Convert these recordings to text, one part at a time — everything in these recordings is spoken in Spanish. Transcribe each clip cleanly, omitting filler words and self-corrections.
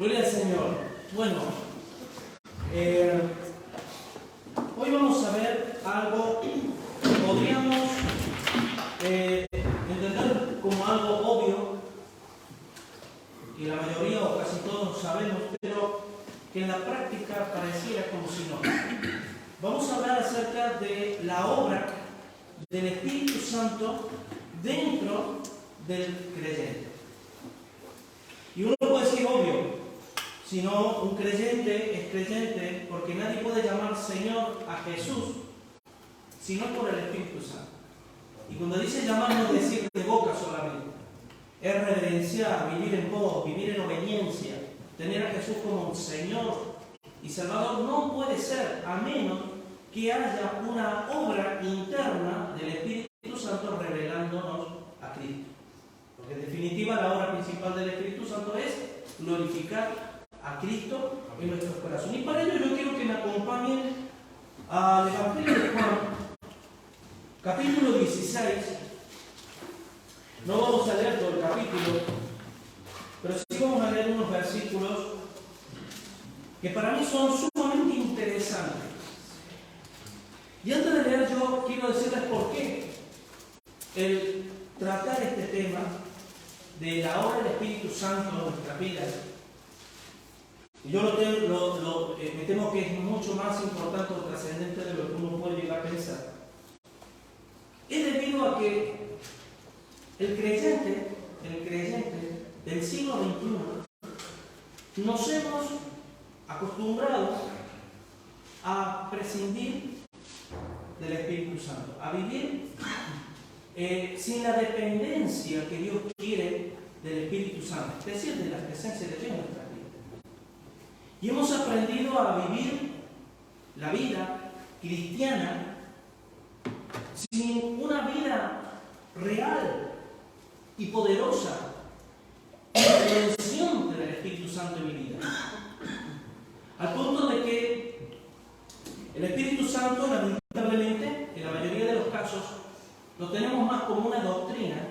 Gloria al Señor. Bueno, hoy vamos a ver algo que podríamos entender como algo obvio, y la mayoría o casi todos sabemos, pero que en la práctica pareciera como si no. Vamos a hablar acerca de la obra del Espíritu Santo dentro del creyente. Y uno puede decir obvio, si no, un creyente es creyente porque nadie puede llamar Señor a Jesús sino por el Espíritu Santo. Y cuando dice llamar no es decir de boca solamente, es reverenciar, vivir en pos, vivir en obediencia, tener a Jesús como un Señor y Salvador. No puede ser a menos que haya una obra interna del Espíritu Santo revelándonos a Cristo. Porque en definitiva la obra principal del Espíritu Santo es glorificar a Cristo en nuestros corazones. Y para ello yo quiero que me acompañen al Evangelio de Juan, capítulo 16. No vamos a leer todo el capítulo, pero sí vamos a leer unos versículos que para mí son sumamente interesantes. Y antes de leer yo quiero decirles por qué el tratar este tema de la obra del Espíritu Santo en nuestras vidas, y yo me temo que es mucho más importante o trascendente de lo que uno puede llegar a pensar, es debido a que el creyente del siglo XXI nos hemos acostumbrado a prescindir del Espíritu Santo, a vivir sin la dependencia que Dios quiere del Espíritu Santo, es decir, de la presencia de Dios en nuestra vida. Y hemos aprendido a vivir la vida cristiana sin una vida real y poderosa en la redención del Espíritu Santo en mi vida. Al punto de que el Espíritu Santo, lamentablemente, en la mayoría de los casos, lo tenemos más como una doctrina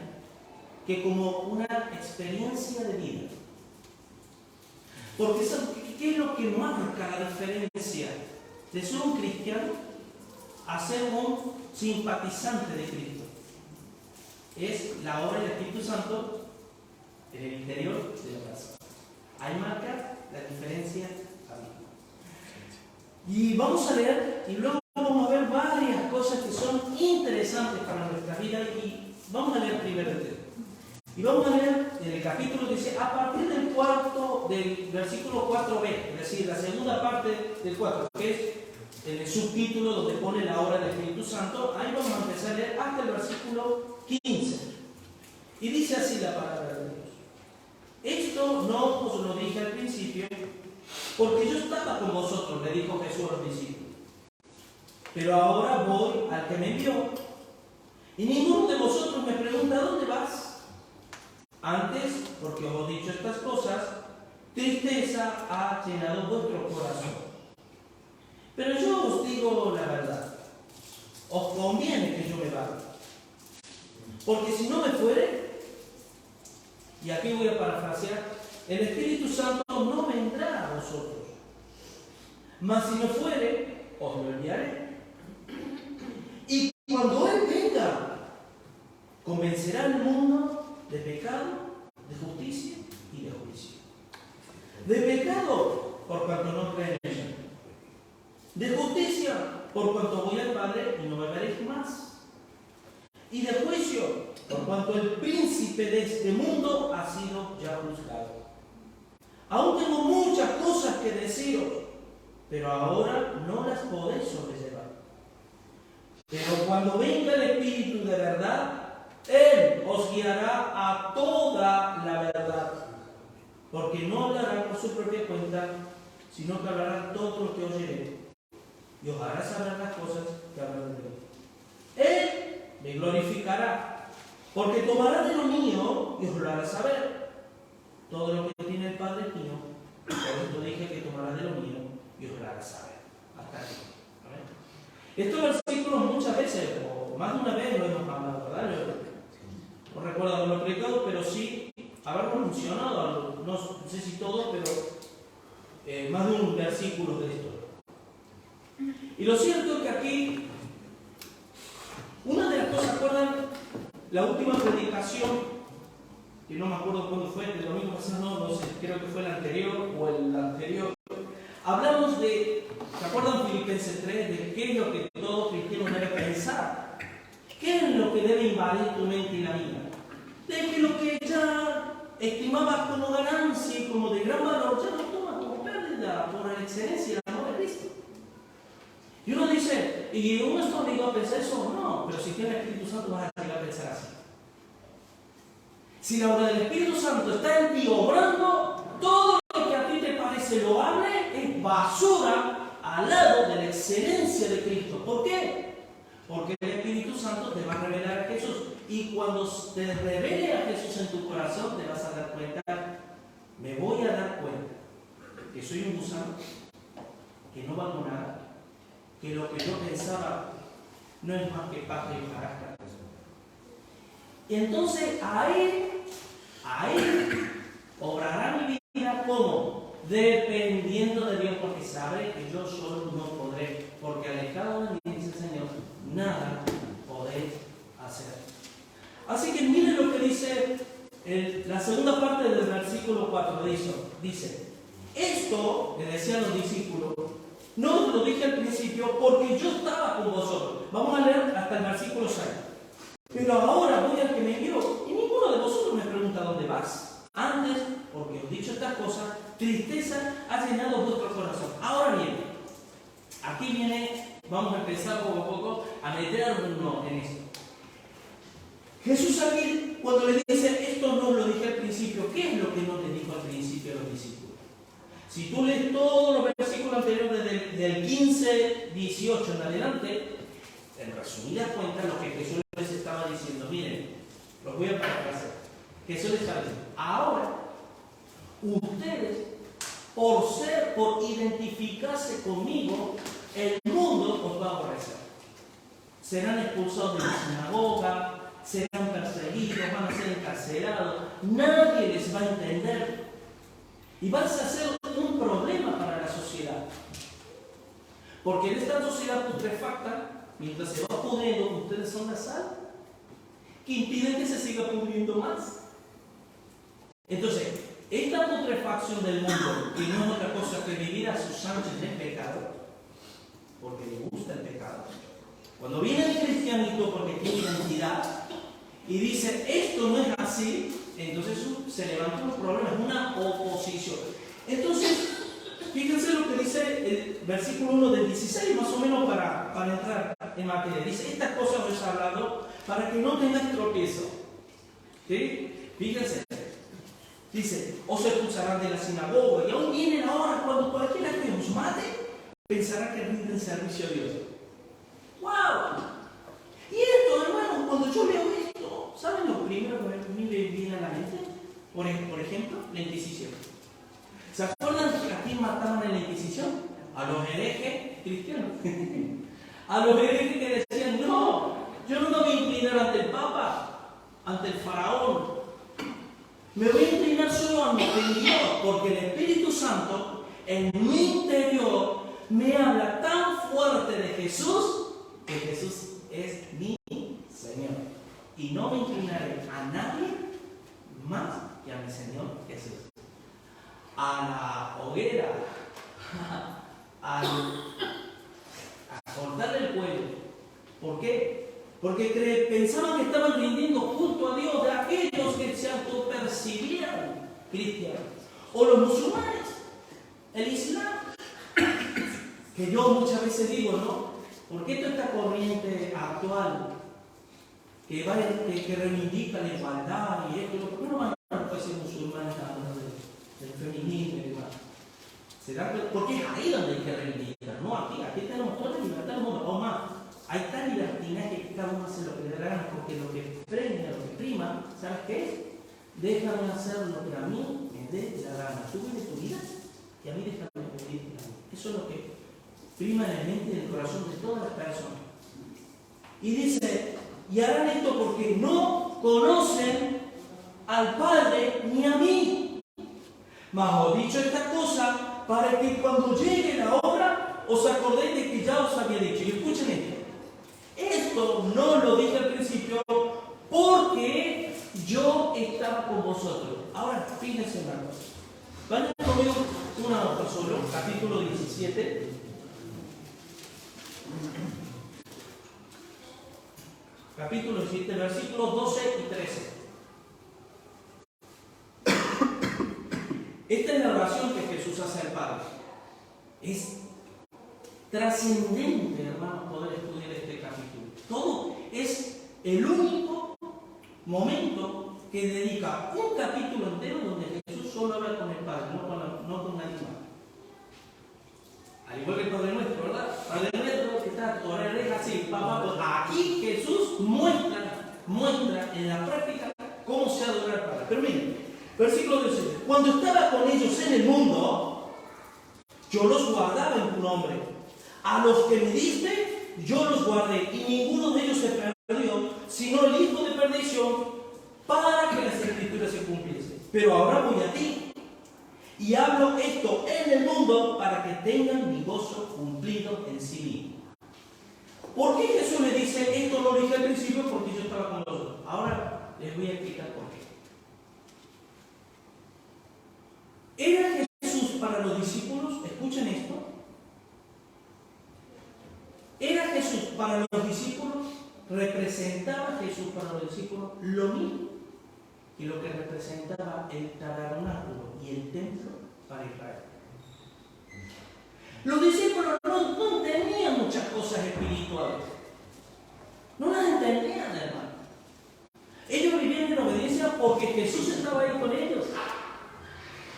que como una experiencia de vida. Porque ¿qué es lo que marca la diferencia de ser un cristiano a ser un simpatizante de Cristo? Es la obra del Espíritu Santo en el interior de la persona. Ahí marca la diferencia a mí. Y vamos a leer y luego vamos a ver varias cosas que son interesantes para nuestra vida, y vamos a leer primero el texto. Y vamos a leer en el capítulo que dice, a partir del versículo 4b, es decir, la segunda parte del 4, que es en el subtítulo donde pone la obra del Espíritu Santo. Ahí vamos a empezar a leer hasta el versículo 15. Y dice así la palabra de Dios. Esto no os lo dije al principio, porque yo estaba con vosotros, le dijo Jesús a los discípulos. Pero ahora voy al que me envió, y ninguno de vosotros me pregunta, ¿dónde vas? Antes, porque os he dicho estas cosas, tristeza ha llenado vuestro corazón. Pero yo os digo la verdad, os conviene que yo me vaya. Porque si no me fuere, y aquí voy a parafrasear, el Espíritu Santo no vendrá a vosotros. Mas si no fuere, os lo enviaré. Y cuando Él venga, convencerá al mundo de pecado, de justicia y de juicio. De pecado, por cuanto no creen en Él. De justicia, por cuanto voy al Padre y no me veréis más. Y de juicio, por cuanto el príncipe de este mundo ha sido ya juzgado. Aún tengo muchas cosas que deciros, pero ahora no las podéis sobrellevar. Pero cuando venga el Espíritu de verdad, Él os guiará a toda la verdad, porque no hablará por su propia cuenta, sino que hablará todo lo que oyere, y os hará saber las cosas que hablará de mí. Él me glorificará, porque tomará de lo mío y os lo hará saber. Todo lo que tiene el Padre es mío, por esto dije que tomará de lo mío y os lo hará saber. Hasta aquí. Estos versículos muchas veces, o más de una vez, lo hemos hablado, ¿verdad? No recuerdo haberlo predicado, pero sí haberlo mencionado, no sé si todo, pero más de un versículo de esto. Y lo cierto es que aquí, una de las cosas, ¿acuerdan? La última predicación, que no me acuerdo cuándo fue, el domingo pasado, no sé, creo que fue el anterior o el anterior. Hablamos de, ¿se acuerdan Filipenses 3? De qué es lo que todo cristiano debe pensar. ¿Qué es lo que debe invadir tu mente y la mía? De que lo que ya estimabas como ganancia y como de gran valor, ya lo tomas como pérdida por la excelencia y el amor de Cristo. Y uno dice, ¿y uno está obligado a pensar eso? No, pero si tienes el Espíritu Santo vas a llegar a pensar así. Si la obra del Espíritu Santo está en ti obrando, todo lo que a ti te parece loable es basura al lado de la excelencia de Cristo. ¿Por qué? Porque el Espíritu Santo te va a revelar a Jesús. Y cuando te revele a Jesús en tu corazón, te vas a dar cuenta, me voy a dar cuenta que soy un gusano, que no valgo nada, que lo que yo pensaba no es más que paja y hojarasca. Y entonces ahí obrará mi vida como dependiendo de Dios, porque sabe que yo solo no podré, porque alejado de mí, dice el Señor, nada podéis hacer. Así que miren lo que dice la segunda parte del versículo 4. Dice, esto, le decían los discípulos, no os lo dije al principio porque yo estaba con vosotros. Vamos a leer hasta el versículo 6. Pero ahora voy al que me envió y ninguno de vosotros me pregunta dónde vas. Antes, porque os he dicho estas cosas, tristeza ha llenado vuestro corazón. Ahora bien, aquí viene, vamos a empezar poco a poco a meternos en esto. Jesús aquí, cuando le dice, esto no lo dije al principio, ¿qué es lo que no le dijo al principio a los discípulos? Si tú lees todos los versículos anteriores del 15, 18 en adelante, en resumidas cuentas, lo que Jesús les estaba diciendo, miren, los voy a parafrasear. Jesús les estaba diciendo, ahora, ustedes, por identificarse conmigo, el mundo os va a aborrecer. Serán expulsados de la sinagoga, serán perseguidos, van a ser encarcelados, nadie les va a entender. Y vas a ser un problema para la sociedad. Porque en esta sociedad putrefacta, mientras se va pudriendo, ustedes son la sal, que impiden que se siga pudriendo más. Entonces, esta putrefacción del mundo, que no es otra cosa que vivir a sus anchas en pecado, porque le gusta el pecado. Cuando viene el cristianito porque tiene identidad y dice, esto no es así, entonces se levantan los problemas, es una oposición. Entonces, fíjense lo que dice el versículo 1 del 16, más o menos para entrar en materia. Dice, estas cosas os he hablado para que no tengáis tropiezo. ¿Sí? Fíjense. Dice, os expulsarán de la sinagoga y aún viene la hora cuando cualquiera que os mate pensará que rinden servicio a Dios. ¡Wow! Y esto, hermanos, cuando yo leo esto, ¿saben lo primero que a mí me viene a la mente? Por ejemplo, la Inquisición. ¿Se acuerdan a quién mataban en la Inquisición? A los herejes cristianos. A los herejes que decían, no, yo no me voy a inclinar ante el Papa, ante el Faraón. Me voy a inclinar solo ante Dios, porque el Espíritu Santo en mi interior me habla tan fuerte de Jesús, que Jesús es mi Señor. Y no me inclinaré a nadie más que a mi Señor Jesús. A la hoguera, a cortarle el cuello. ¿Por qué? Porque pensaban que estaban rindiendo culto a Dios de aquellos que se autopercibían cristianos. O los musulmanes, el Islam. Que yo muchas veces digo, ¿no? ¿Por qué toda esta corriente actual que reivindica la igualdad y esto? ¿Por qué no van a ser musulmanes hablando del feminismo y demás? Porque es ahí donde hay que reivindicar, ¿no? Aquí tenemos toda la libertad del mundo, o más. Hay tal libertinaje que cada uno hace lo que le da la gana, porque lo que premia, lo que prima, ¿sabes qué es? Déjame hacer lo que a mí me dé la gana. Tú vives tu vida y a mí déjame vivir la mía. Eso es lo que prima en la mente y en el corazón de todas las personas. Y dice, y harán esto porque no conocen al Padre ni a mí. Mas os he dicho esta cosa para que cuando llegue la hora os acordéis de que ya os había dicho. Y escuchen esto. Esto no lo dije al principio porque yo estaba con vosotros. Ahora fíjense una cosa. Vayan conmigo una hoja solo, capítulo 17. Capítulo 7, versículos 12 y 13. Esta es la oración que Jesús hace al Padre. Es trascendente, hermanos, poder estudiar este capítulo. Todo es el único momento que dedica un capítulo entero donde Jesús solo habla con el Padre, no con nadie más. Al igual que el Padre Nuestro, ¿verdad? Padre Nuestro, que está orando así, papá, pues aquí Jesús muestra en la práctica cómo se adora al Padre. Pero miren, versículo 17. Cuando estaba con ellos en el mundo, yo los guardaba en tu nombre. A los que me diste, yo los guardé, y ninguno de ellos se perdió, sino el hijo de perdición, para que las escrituras se cumpliesen. Pero ahora voy a ti, y hablo esto en el mundo para que tengan mi gozo cumplido en sí mismo. ¿Por qué Jesús le dice esto? Lo dije al principio porque yo estaba con vosotros. Ahora les voy a explicar por qué. ¿Era Jesús para los discípulos? Escuchen esto. ¿Era Jesús para los discípulos? ¿Representaba Jesús para los discípulos lo mismo que lo que representaba el tabernáculo y el templo para Israel? Los discípulos no tenían muchas cosas espirituales. No las entendían, hermano. Ellos vivían en obediencia porque Jesús estaba ahí con ellos.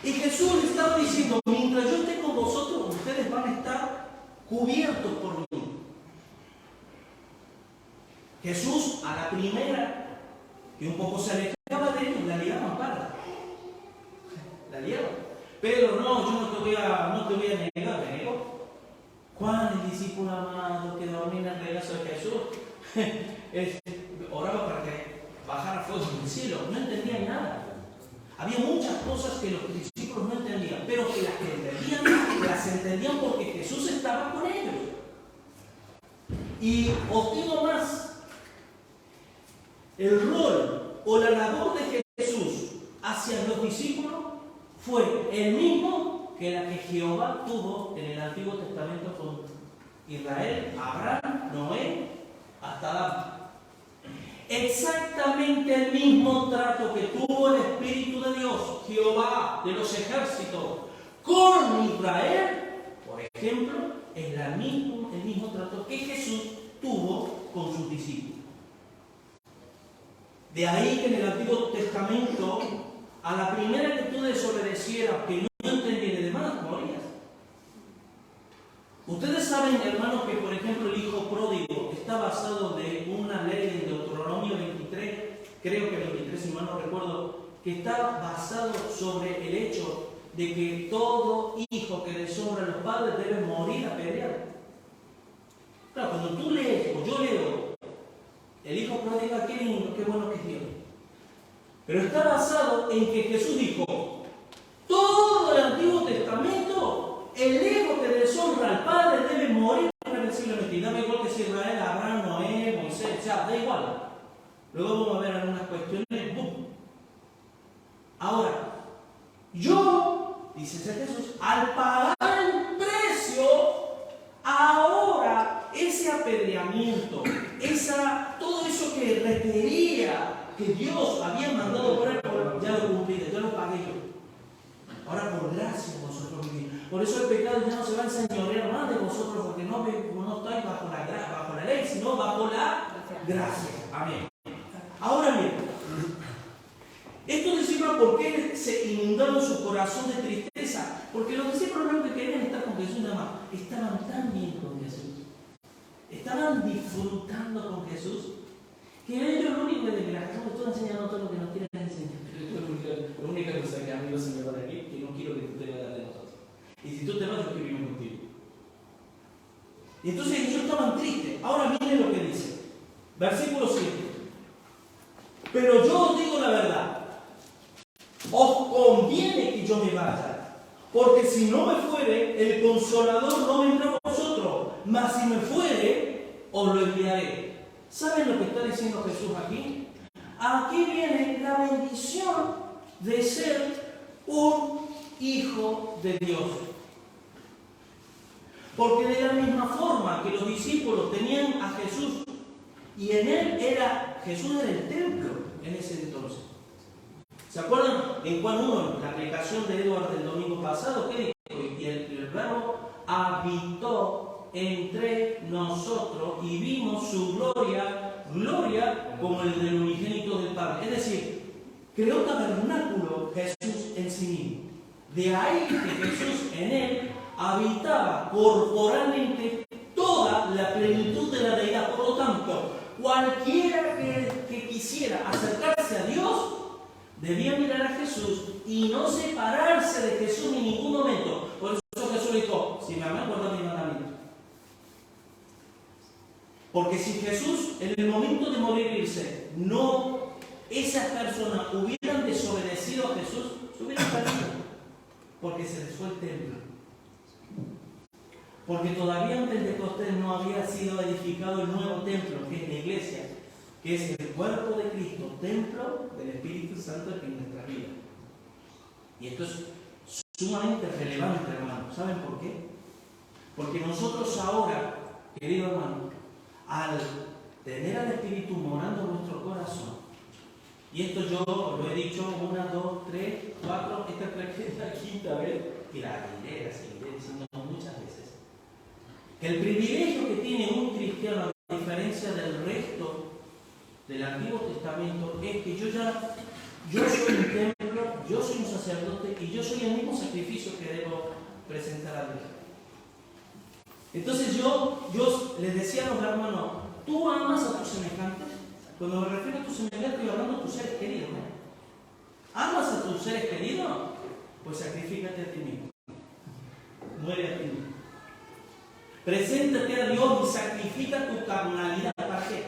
Y Jesús les estaba diciendo, mientras yo esté con vosotros, ustedes van a estar cubiertos por mí. Jesús, a la primera, que un poco se alejaba de ellos, la ligaban parda. La ligaban. Pedro, no, yo no te voy a negar, me negó. Juan, el discípulo amado que dormía en el regazo de Jesús, oraba para que bajara fuego del cielo. No entendían nada. Había muchas cosas que los discípulos no entendían, pero que las que entendían, las entendían porque Jesús estaba con ellos. Y os digo más, el rol o la labor de Jesús hacia los discípulos fue el mismo que la que Jehová tuvo en el Antiguo Testamento con Israel, Abraham, Noé, hasta Adán. Exactamente el mismo trato que tuvo el Espíritu de Dios, Jehová de los ejércitos, con Israel, por ejemplo, es el mismo trato que Jesús tuvo con sus discípulos. De ahí que en el Antiguo Testamento, a la primera que tú desobedecieras, que no entendieras, demás, morías. Ustedes saben, hermanos, que por ejemplo el hijo pródigo está basado de una ley en Deuteronomio 23, creo que 23, si mal no recuerdo, que está basado sobre el hecho de que todo hijo que deshonra a los padres debe morir apedreado. Claro, cuando tú lees, o yo leo, el hijo pródigo, qué lindo, qué bueno que es Dios. Pero está basado en que Jesús dijo, todo el Antiguo Testamento, el hijo que deshonra al padre debe morir irreversiblemente. Y dame igual que si Israel, Abraham, Noé, Moisés, ya, da igual. Luego vamos a ver algunas cuestiones. ¡Bum! Ahora, yo, dice Jesús, al pagar el precio, ahora ese apedreamiento, todo eso que requería que Dios había mandado por él, ya lo cumplí, ya lo pagué yo. Ahora por gracia vosotros vivís. Por eso el pecado ya no se va a enseñorear más de vosotros, porque no estáis bajo la ley, sino bajo la gracia. Amén. Ahora bien, estos discípulos, ¿por qué se inundaron su corazón de tristeza? Porque los discípulos no querían estar con Jesús nada más, estaban tan bien con Jesús, estaban disfrutando con Jesús, que ellos lo único de que la Jesús me está enseñando todo lo que nos quieren enseñar. La única cosa que a mí no se me va de aquí, que no quiero que tú te vayas de nosotros. Y si tú te vas, yo quiero irme contigo. Y entonces ellos estaban tristes. Ahora miren lo que dice. Versículo 7. Pero yo os digo la verdad. os conviene que yo me vaya, porque si no me fuere, el Consolador no vendrá a vosotros, mas si me fuere, os lo enviaré. ¿Saben lo que está diciendo Jesús aquí? Aquí viene la bendición de ser un hijo de Dios. Porque de la misma forma que los discípulos tenían a Jesús y en él Jesús era el templo en ese entonces. ¿Se acuerdan en Juan 1, la aplicación de Edward del domingo pasado? ¿Qué dijo? Y el verbo habitó entre nosotros y vimos su gloria como el del unigénito del Padre. Es decir, creó tabernáculo Jesús en sí mismo. De ahí que Jesús en él habitaba corporalmente toda la plenitud de la deidad. Por lo tanto, cualquiera que quisiera acercarse a Dios debía mirar a Jesús y no separarse de Jesús en ningún momento. Por eso Jesús dijo: si me amas, guarda mis mandamientos. Porque si Jesús, en el momento de morirse, esas personas hubieran desobedecido a Jesús, se hubieran perdido. Porque se les fue el templo. Porque todavía en Pentecostés no había sido edificado el nuevo templo, que es la iglesia, que es el cuerpo de Cristo, templo del Espíritu Santo en nuestra vida. Y esto es sumamente relevante, hermano. ¿Saben por qué? Porque nosotros ahora, querido hermano, al tener al Espíritu morando en nuestro corazón, y esto yo lo he dicho 1, 2, 3, 4, esta es la quinta vez, y la seguiré diciendo muchas veces. El privilegio que tiene un cristiano, a diferencia del resto del Antiguo Testamento, es que yo soy un templo, yo soy un sacerdote y yo soy el mismo sacrificio que debo presentar a Dios. Entonces yo les decía a los hermanos: ¿tú amas a tus semejantes? Cuando me refiero a tus semejantes, estoy hablando de tus seres queridos, ¿no? ¿Amas a tus seres queridos? Pues sacrifícate a ti mismo. Muere a ti mismo. Preséntate a Dios y sacrifica tu carnalidad. ¿Para qué?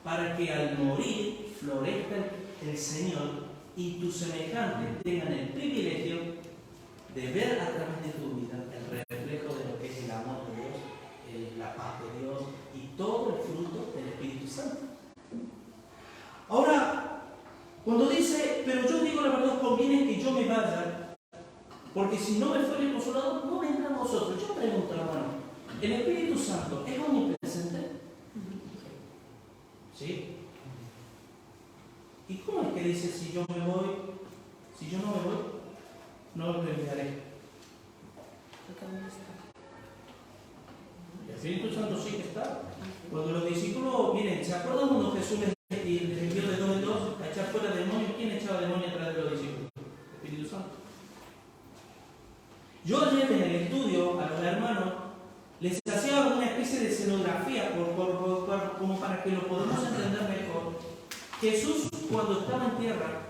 Para que al morir florezca el Señor y tus semejantes tengan el privilegio de ver a través de tu vida el reflejo de lo que es el amor de Dios, la paz de Dios y todo el fruto del Espíritu Santo. Ahora, cuando dice: pero yo digo la verdad, conviene que yo me vaya, porque si no me fuera el Consolador, no vendrá a vosotros. Yo pregunto, hermano, ¿el Espíritu Santo es omnipresente? ¿Sí? ¿Y cómo es que dice: si yo no me voy, no lo enviaré? El Espíritu Santo sí que está. Cuando los discípulos, miren, ¿se acuerdan cuando Jesús les envió de 2 en 2 a echar fuera demonios? ¿Quién echaba demonios a través de los discípulos? El Espíritu Santo. Yo ayer en el estudio a los hermanos les hacía una especie de escenografía como para que lo podamos entender mejor. Jesús, cuando estaba en tierra,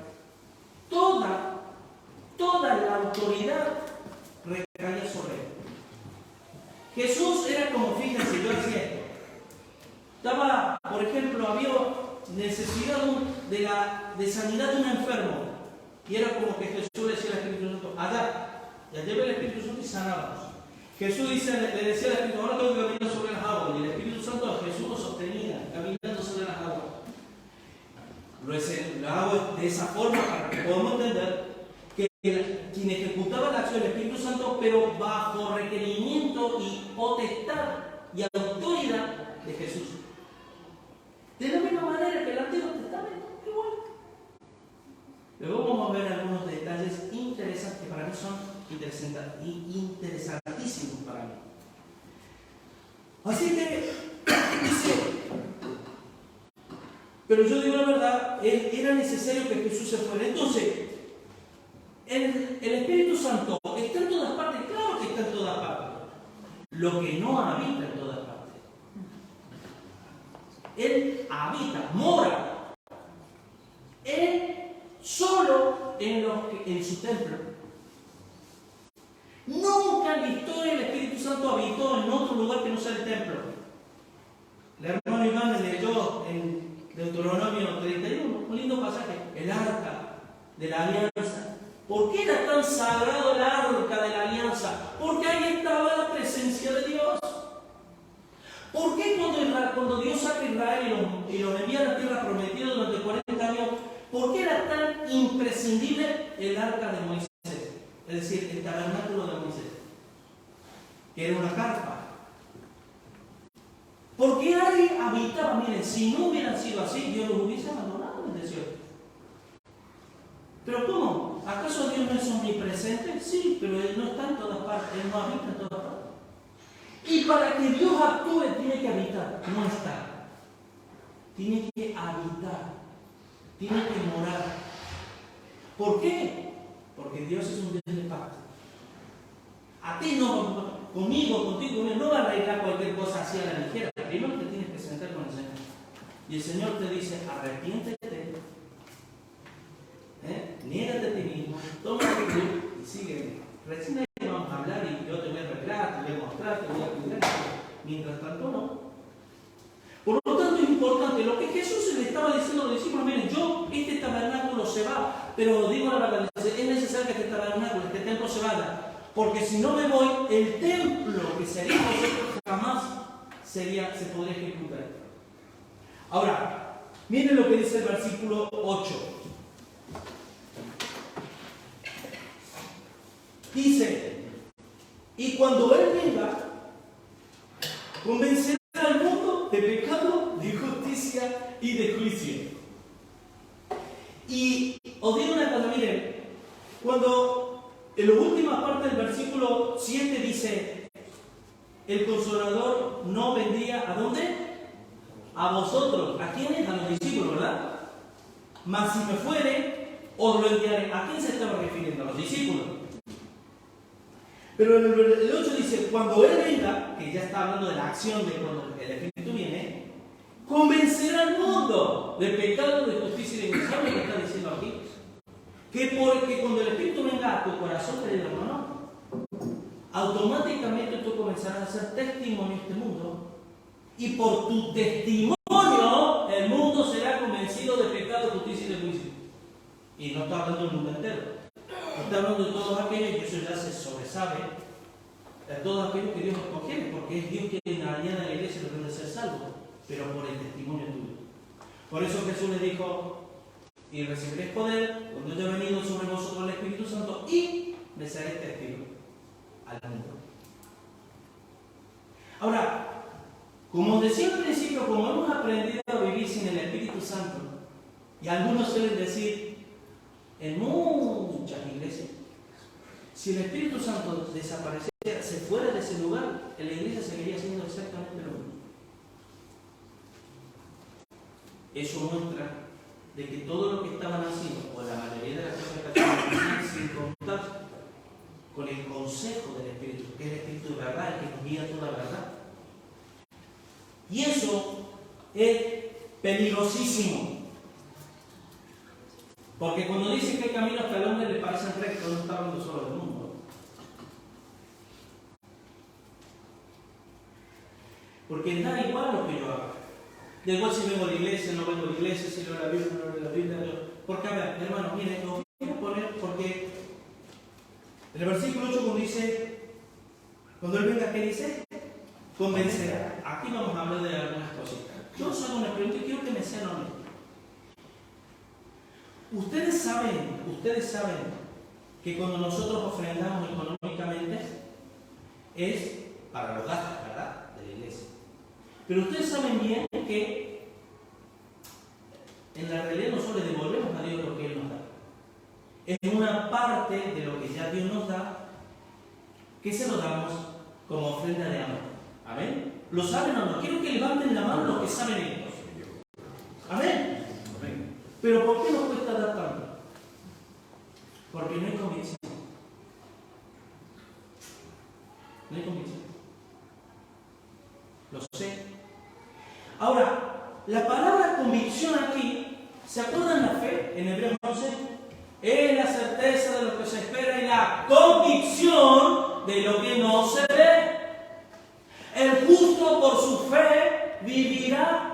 toda la autoridad recaía sobre él. Jesús era como, fíjense, yo hacía esto. Estaba, por ejemplo, había necesidad de sanidad de un enfermo. Y era como que Jesús le decía al Espíritu Santo: allá, y allá ve el Espíritu Santo y sanábamos. Jesús le decía al Espíritu: ahora tengo que caminar sobre las aguas. Y el Espíritu Santo a Jesús lo sostenía, caminando sobre las aguas. Lo hago de esa forma para que podamos entender que quien ejecutaba la acción del Espíritu Santo, pero bajo requerimiento y potestad y autoridad de Jesús. De la misma manera que el Antiguo Testamento, igual. Luego vamos a ver algunos detalles interesantes que para mí son interesantísimos para mí. Así que dice: pero yo digo la verdad, era necesario que Jesús se fuera. Entonces, el Espíritu Santo está en todas partes. Claro que está en todas partes. Lo que no habita en todas partes. Él habita, mora. Él solo en su templo. Nunca en la historia el Espíritu Santo habitó en otro lugar que no sea el templo. El hermano Iván me leyó en Deuteronomio 31, un lindo pasaje, el arca de la alianza. ¿Por qué era tan sagrado el arca de la alianza? Porque ahí estaba la presencia de Dios. ¿Por qué cuando Dios saca a Israel y los envía a la tierra prometida durante 40 años, por qué era tan imprescindible el arca de Moisés? Es decir, el tabernáculo de Moisés, que era una carpa. Porque ahí habitaba, miren, si no hubieran sido así, Dios los hubiese abandonado en el desierto. ¿Pero cómo? ¿Acaso Dios no es omnipresente? Sí, pero Él no está en todas partes, Él no habita en todas partes. Y para que Dios actúe, tiene que habitar, no estar. Tiene que habitar, tiene que morar. ¿Por qué? Porque Dios es un Dios de pacto. A ti no, contigo, no va a arreglar cualquier cosa así a la ligera. Primero te tienes que sentar con el Señor. Y el Señor te dice, arrepiéntete, niégate a ti mismo, toma tu cruz y sígueme. Recién ahí vamos a hablar y yo te voy a arreglar, te voy a mostrar, te voy a cuidar. Mientras tanto no. Por lo tanto es importante, lo que Jesús le estaba diciendo a los discípulos, miren, este tabernáculo se va, pero digo la verdad, es necesario que este tabernáculo, este templo se vaya. Porque si no me voy, el templo que sería vosotros jamás se podría ejecutar. Ahora, miren lo que dice el versículo 8. Dice, y cuando Él venga, convencerá al mundo de pecado, de justicia y de juicio. Y os digo una cosa, miren, cuando en la última parte del versículo 7 dice, el Consolador no vendría, ¿a dónde? A vosotros. ¿A quiénes? A los discípulos, ¿verdad? Mas si me fuere, os lo enviaré. ¿A quién se estaba refiriendo? A los discípulos. Pero en el 8 dice, cuando Él venga, que ya está hablando de la acción de cuando el Espíritu viene, convencerá al mundo de pecado, de justicia y de juicio. ¿Saben lo que está diciendo aquí? Que porque cuando el Espíritu venga a tu corazón, querido hermano, automáticamente tú comenzarás a ser testimonio en este mundo. Y por tu testimonio, el mundo será convencido de pecado, justicia y de juicio. Y no está hablando del mundo entero. Está hablando de todos aquellos, y eso ya se sobresabe, de todos aquellos que Dios escogiere, porque es Dios quien añade a la iglesia lo que debe ser salvo, pero por el testimonio tuyo. Por eso Jesús les dijo, y recibiréis poder cuando haya venido sobre vosotros el Espíritu Santo y me seréis testigos al mundo. Ahora, como decía al principio, como hemos aprendido a vivir sin el Espíritu Santo, y algunos suelen decir, en muchas iglesias, si el Espíritu Santo desapareciera, se fuera de ese lugar, en la iglesia seguiría haciendo exactamente lo mismo. Eso muestra de que todo lo que estaban haciendo, o la mayoría de las cosas que estaban sin contar con el consejo del Espíritu, que es el Espíritu de verdad, el que nos guía toda la verdad. Y eso es peligrosísimo. Porque cuando dicen que hay caminos que al hombre le parecen rectos, no está hablando solo del mundo. Porque da igual lo que yo haga. Da igual si vengo a la iglesia, no vengo a la iglesia, si leo la Biblia, no leo la Biblia. Porque, a ver, hermanos, miren, lo quiero poner porque en el versículo 8 cuando dice, cuando Él venga, ¿qué dice? Convencerá. Aquí vamos a hablar de algunas cositas. Yo os hago una pregunta y quiero que me sean honestos. Ustedes saben que cuando nosotros ofrendamos económicamente es para los gastos, ¿verdad?, de la iglesia. Pero ustedes saben bien que en la realidad nosotros le devolvemos a Dios lo que Él nos da. Es una parte de lo que ya Dios nos da que se lo damos como ofrenda de amor. ¿Amén? ¿Lo saben o no? Quiero que levanten la mano los que saben esto. ¿Amén? Amén. Pero ¿por qué nos cuesta dar tanto? Porque no hay convicción. No hay convicción. Lo sé. Ahora, la palabra convicción aquí, ¿se acuerdan la fe en Hebreos 11? Es la certeza de lo que se espera y la convicción de lo que no se ve. El justo por su fe vivirá.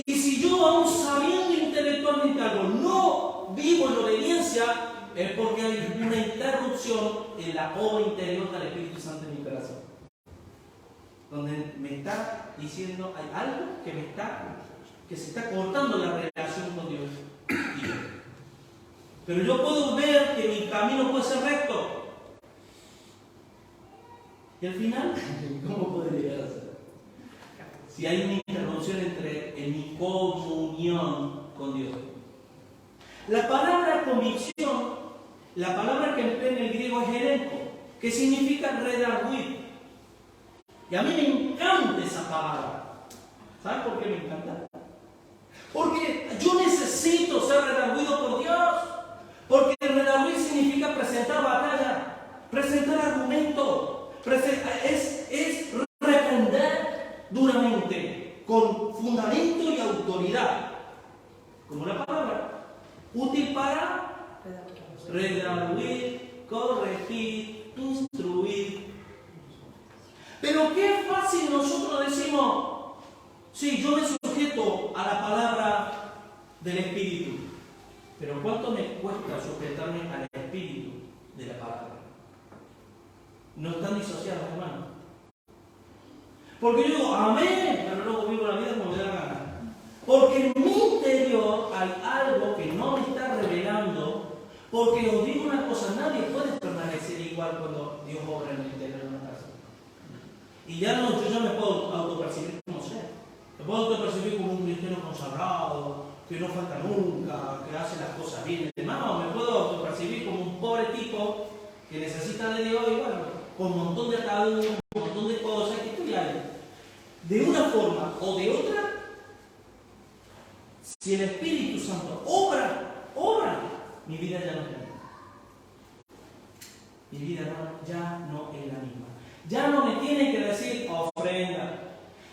Y si yo, aún sabiendo intelectualmente algo, no vivo en obediencia, es porque hay una interrupción en la obra interior del Espíritu Santo en mi corazón. Donde me está diciendo, hay algo que se está cortando la relación con Dios. Pero yo puedo ver que mi camino puede ser recto. Y al final, ¿cómo puede llegar a ser? Si hay una interrupción en mi comunión con Dios. La palabra convicción, la palabra que emplea en el griego es erenco, que significa redarguir. Y a mí me encanta esa palabra. ¿Saben por qué me encanta? Porque yo necesito ser redarguido por Dios. Porque redarguir significa presentar batalla, presentar argumento, es reprender duramente, con fundamento y autoridad. Como la palabra. Útil para redarguir, corregir, instruir. Pero qué fácil nosotros decimos, sí, yo me sujeto a la palabra del Espíritu. Pero ¿cuánto me cuesta sujetarme al Espíritu de la palabra? No están disociados, hermano. Porque yo digo, amén, pero luego vivo la vida como me da la gana. Porque en mi interior hay algo que no me está revelando. Porque os digo una cosa, nadie puede permanecer igual cuando Dios obra en el interior de una casa. Y ya no, yo ya me puedo autopercibir como sea. Me puedo autopercibir como un cristiano consagrado, que no falta nunca, que hace las cosas bien. No, me puedo autopercibir como un pobre tipo que necesita de Dios y bueno, con un montón de ataduras, un montón de cosas que estoy ahí. De una forma o de otra, si el Espíritu Santo obra, mi vida ya no cambia. Mi vida ya no es la misma. Ya no me tienen que decir ofrenda.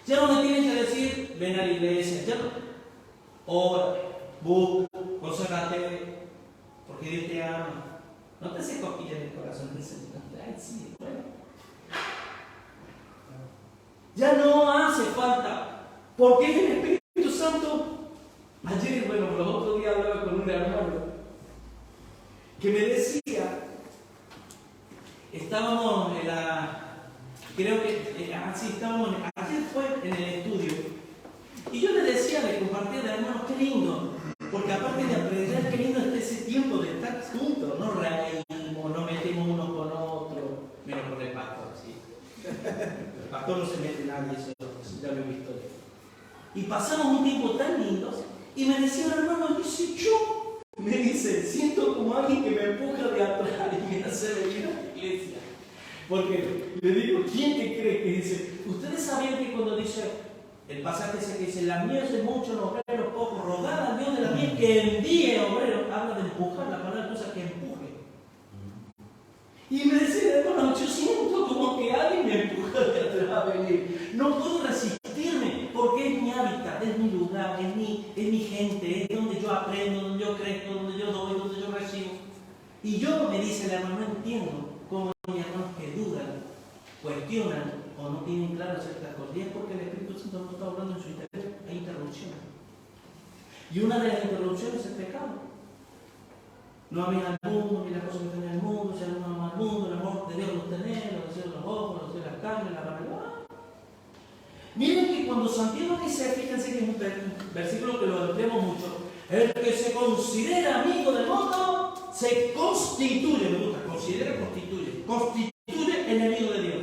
Ya no me tienen que decir ven a la iglesia. Ya no. Ora, busca, conságrate, porque Dios te ama. No te haces cosquillas en el corazón. Ay, sí, bueno. Ya no hace falta. Porque es el Espíritu Santo. Ayer, bueno, los otros días hablaba con un hermano que me decía, estábamos en ayer fue en el estudio, y yo le decía, le compartía de hermanos, qué lindo, porque aparte de aprender, qué lindo es ese tiempo de estar juntos, no reímos, no metemos unos con otros, menos con el pastor, sí. El pastor no se mete nadie, eso ya lo he visto. Y pasamos un tiempo tan lindo, y me decía un hermano, dice, me dice, siento como alguien que me empuja de atrás y me hace venir a la iglesia. Porque le digo, ¿quién te cree que dice? Ustedes sabían que cuando dice, el pasaje ese que dice, la mies es mucho, los obreros pocos, rogad al Dios de la mies que envíe obreros, habla de empujar, la palabra usa que empuje. Y me decía, hermano, yo siento como que alguien me empuja de atrás a venir. No puedo resistirme, porque es mi hábitat, es mi lugar, es mi gente, es donde yo aprendo, donde yo crezco, donde yo doy, donde yo recibo. Y yo, me dice el hermano, no entiendo cómo hay hermanos que dudan, cuestionan o no tienen claro ciertas cosas. Y es porque el Espíritu Santo no está hablando en su interior, hay interrupciones. Y una de las interrupciones es el pecado. No améis al mundo, ni las cosas que están en el mundo, si alguno ama al mundo, el amor de Dios los tenéis, los deseos de los ojos, los deseos de la carne, la vanidad. Miren que cuando Santiago dice, fíjense que es un versículo que lo empleamos mucho, el que se considera amigo del mundo, se constituye, me gusta, constituye enemigo de Dios.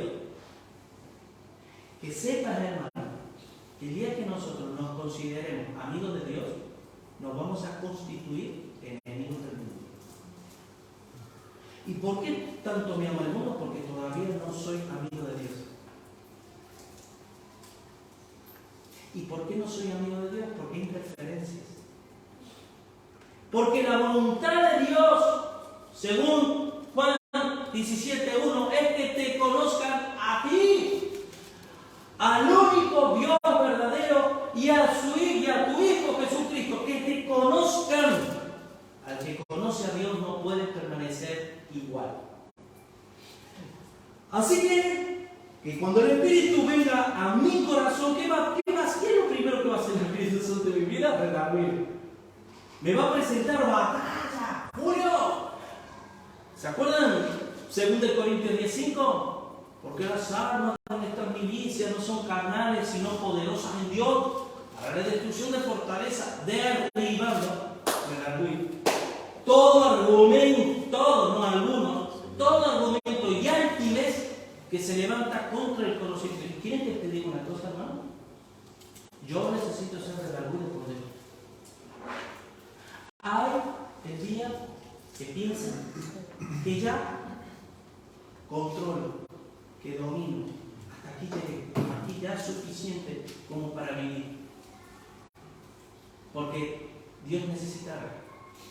Que sepas, hermano, que el día que nosotros nos consideremos amigos de Dios, nos vamos a constituir enemigos del mundo. ¿Y por qué tanto me amo el mundo? Porque todavía no soy amigo de Dios. ¿Y por qué no soy amigo de Dios? Porque hay interferencias. Porque la voluntad de Dios, según Juan 17:1, es que te conozcan a ti, al único Dios verdadero, y a tu Hijo Jesucristo, que te conozcan. Al que conoce a Dios no puede permanecer igual. Así que cuando el Espíritu venga a mi corazón, ¿qué es lo primero que va a hacer el Espíritu Santo en mi vida? Redarguir. Me va a presentar batalla, furio. ¿Se acuerdan? 2 Corintios 10:5. Porque las armas de estas milicias no son carnales, sino poderosas en Dios para la destrucción de fortaleza, derribando el orgullo. Todo argumento, no algunos, todo argumento y altivez que se levanta contra el conocimiento. ¿Y quieren que te diga una cosa, hermano? Yo necesito ser redarguido por Dios. Hay el día que piensan que ya controlo, que domino, hasta aquí llegué, aquí ya es suficiente como para vivir. Porque Dios necesita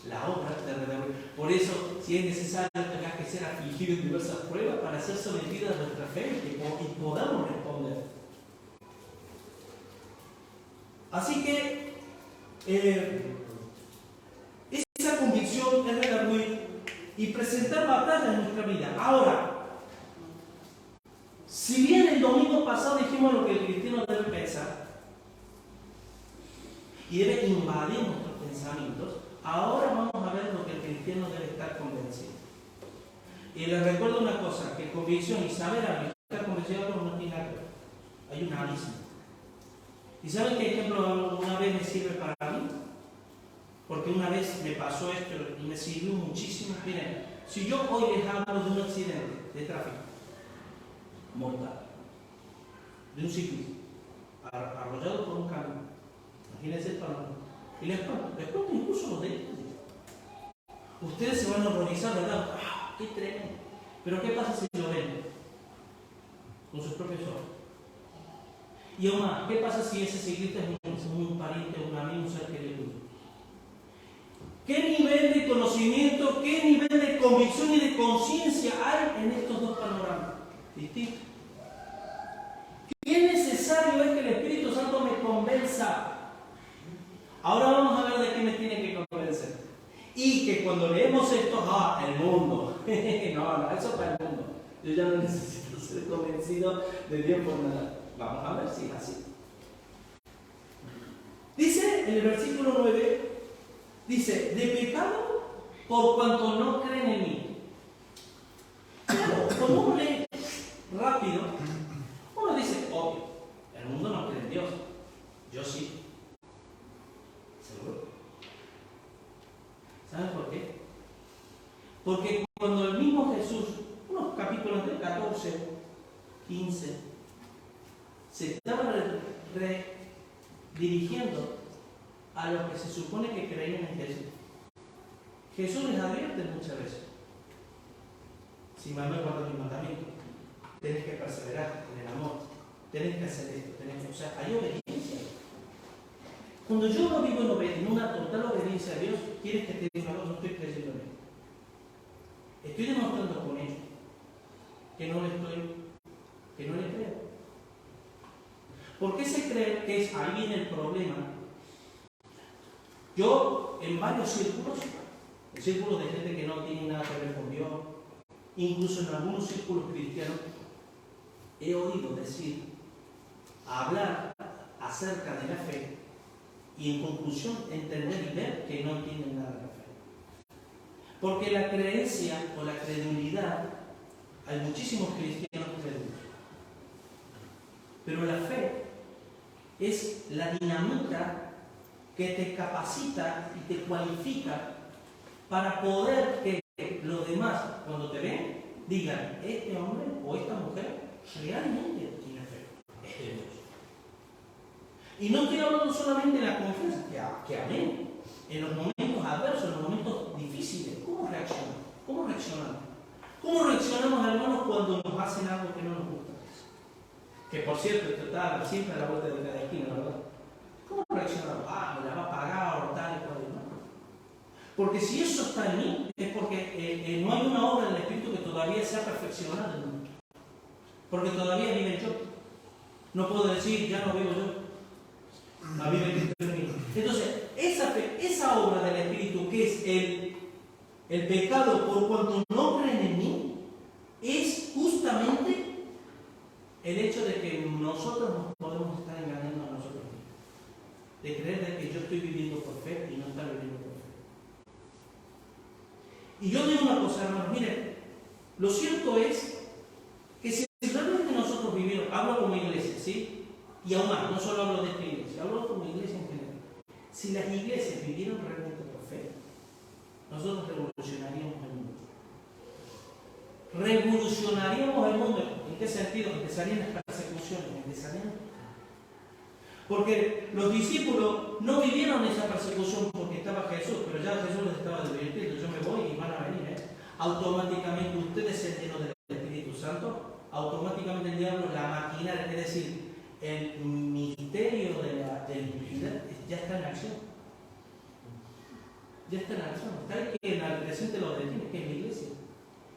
la obra de redarguir. Por eso, si es necesario, tendrás que ser afligido en diversas pruebas para ser sometido a nuestra fe y podamos responder. Así que esa convicción es redarguir y presentar batalla en nuestra vida. Ahora, si bien el domingo pasado dijimos lo que el cristiano debe pensar y debe invadir nuestros pensamientos, ahora vamos a ver lo que el cristiano debe estar convencido. Y les recuerdo una cosa, que convicción y saber algo, estar convencido no tiene nada que ver. Hay un abismo. ¿Y saben qué ejemplo una vez me sirve para mí? Porque una vez me pasó esto y me sirvió muchísimo. Miren, si yo hoy les hablo de un accidente de tráfico mortal, de un ciclista arrollado por un camión, imagínense el panorama, y les cuento incluso los detalles. Ustedes se van a horrorizar, ¿verdad? ¡Ah, qué tremendo! Pero ¿qué pasa si lo ven con sus propios ojos? Y aún más, ¿qué pasa si ese ciclista es un pariente, un amigo, un ser querido? ¿Qué nivel de conocimiento, qué nivel de convicción y de conciencia hay en estos dos panoramas distintos? ¿Qué necesario es que el Espíritu Santo me convenza? Ahora vamos a ver de qué me tiene que convencer. Y que cuando leemos esto, el mundo. No, eso es para el mundo. Yo ya no necesito ser convencido de Dios por nada. Vamos a ver si es así. Dice en el versículo 9, dice, de pecado por cuanto no creen en mí. Claro, cuando uno lee rápido, uno dice, obvio, el mundo no cree en Dios. Yo sí. ¿Seguro? ¿Saben por qué? Porque cuando el mismo Jesús, unos capítulos de 14, 15, se estaba dirigiendo a los que se supone que creían en Jesús. Jesús les advierte muchas veces. Si mal no guardas mis mandamientos, tenés que perseverar en el amor, tenés que hacer esto, o sea, hay obediencia. Cuando yo no vivo en una total obediencia a Dios, ¿quieres que te diga una cosa? No estoy creyendo en Él. Estoy demostrando con ello que no le creo. ¿Por qué se cree que es ahí viene el problema? Yo, en varios círculos de gente que no tiene nada que ver con Dios, incluso en algunos círculos cristianos, he oído decir, hablar acerca de la fe y en conclusión entender y ver que no tienen nada de fe. Porque la creencia o la credulidad, hay muchísimos cristianos crédulos, pero la fe es la dinamita que te capacita y te cualifica para poder que los demás, cuando te ven, digan, este hombre o esta mujer realmente tiene fe, es de Dios. Y no estoy hablando solamente de la confianza, que amén, en los momentos adversos, en los momentos difíciles, ¿cómo reaccionamos? ¿Cómo reaccionamos, hermanos, cuando nos hacen algo que no nos gusta? Que por cierto, esto está siempre a la vuelta de cada esquina, ¿verdad? ¿Cómo reaccionamos? Me la va a pagar o tal y cual, ¿no? Porque si eso está en mí, es porque no hay una obra del Espíritu que todavía sea perfeccionada en mí. Porque todavía vive yo. No puedo decir, ya no vivo yo. La vive Cristo en mí. Entonces, esa obra del Espíritu, que es el pecado por cuanto no creen en mí, es justamente el hecho de que nosotros nos podemos estar engañando a nosotros mismos. De creer de que yo estoy viviendo por fe y no estar viviendo por fe. Y yo digo una cosa, hermanos, miren, lo cierto es que si realmente nosotros vivimos, hablo como iglesia, ¿sí? Y aún más, no solo hablo de esta iglesia, hablo como iglesia en general. Si las iglesias vivieran realmente por fe, nosotros revolucionaríamos el mundo. Revolucionaríamos el mundo. ¿En qué sentido? Empezarían las persecuciones, porque los discípulos no vivieron esa persecución porque estaba Jesús, pero ya Jesús les estaba advirtiendo, yo me voy y van a venir. Automáticamente ustedes se llenan del Espíritu Santo, automáticamente el diablo, la maquinaria, es decir, el misterio de la iniquidad ya está en acción. Ya está en acción. Está ahí que en el presente lo detiene, que es la iglesia.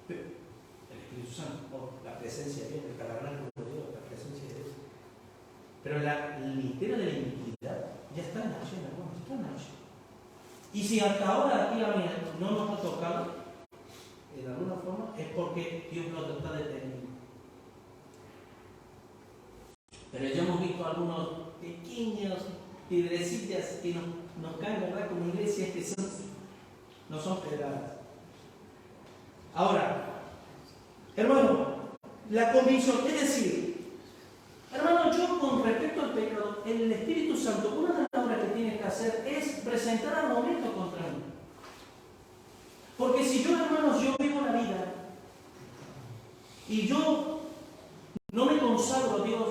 El Espíritu Santo, o la presencia de Dios, el tabernáculo de Dios, la presencia de Dios. Pero el misterio de la iniquidad ya está en acción, hermanos, está en acción. Y si hasta ahora aquí no nos ha tocado, de alguna forma, es porque Dios lo está deteniendo. Pero ya hemos visto algunos pequeños piedrecillas que nos caen, ¿verdad? Como iglesias que no son pedradas. Ahora, hermano, la convicción, es decir, hermano, yo con respecto al pecado, el Espíritu Santo, una de las obras que tiene que hacer es presentar argumentos contra mí. Porque si yo, hermanos, yo vivo la vida y yo no me consagro a Dios,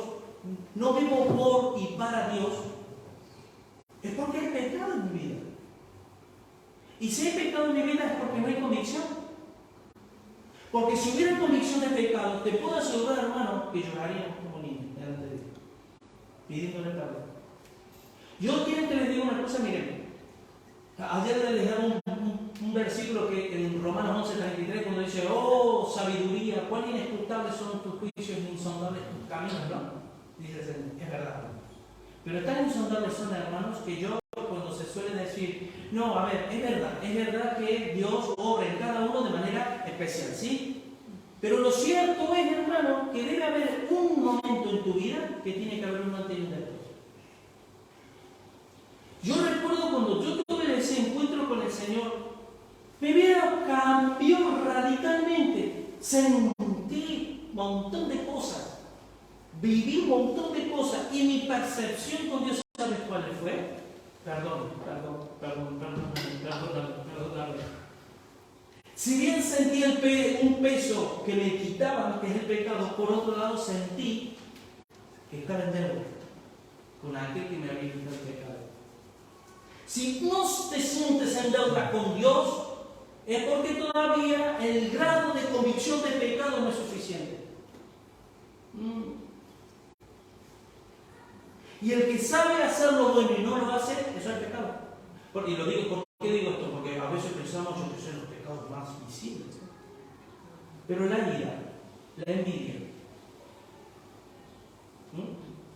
no vivo por y para Dios, es porque hay pecado en mi vida. Y si hay pecado en mi vida es porque no hay convicción. Porque si hubiera convicción de pecado, te puedo asegurar, hermano, que lloraríamos como niños delante de Dios, pidiéndole perdón. Yo quiero que les diga una cosa, miren. Ayer les daba un versículo que en Romanos 11:33, cuando dice: oh, sabiduría, cuán inescrutables son tus juicios e insondables tus caminos, ¿no? Dice el Señor, es verdad. Pero tan insondables son, hermanos, que yo, cuando se suele decir, no, a ver, es verdad que Dios obra en cada uno de manera especial, ¿sí? Pero lo cierto es, hermano, que debe haber un momento en tu vida que tiene que haber un antes y un después. Yo recuerdo cuando yo tuve ese encuentro con el Señor, mi vida cambió radicalmente. Sentí un montón de cosas, viví un montón de cosas y mi percepción con Dios, ¿sabes cuál fue? Perdón. Si bien sentí un peso que me quitaba, que es el pecado, por otro lado sentí que estaba en deuda con aquel que me había quitado el pecado. Si no te sientes en deuda con Dios, es porque todavía el grado de convicción de pecado no es suficiente. Y el que sabe hacer lo bueno y no lo hace, eso es pecado. Y lo digo, ¿por qué digo esto? Porque a veces pensamos que son los pecados más visibles. Pero la ira, la envidia,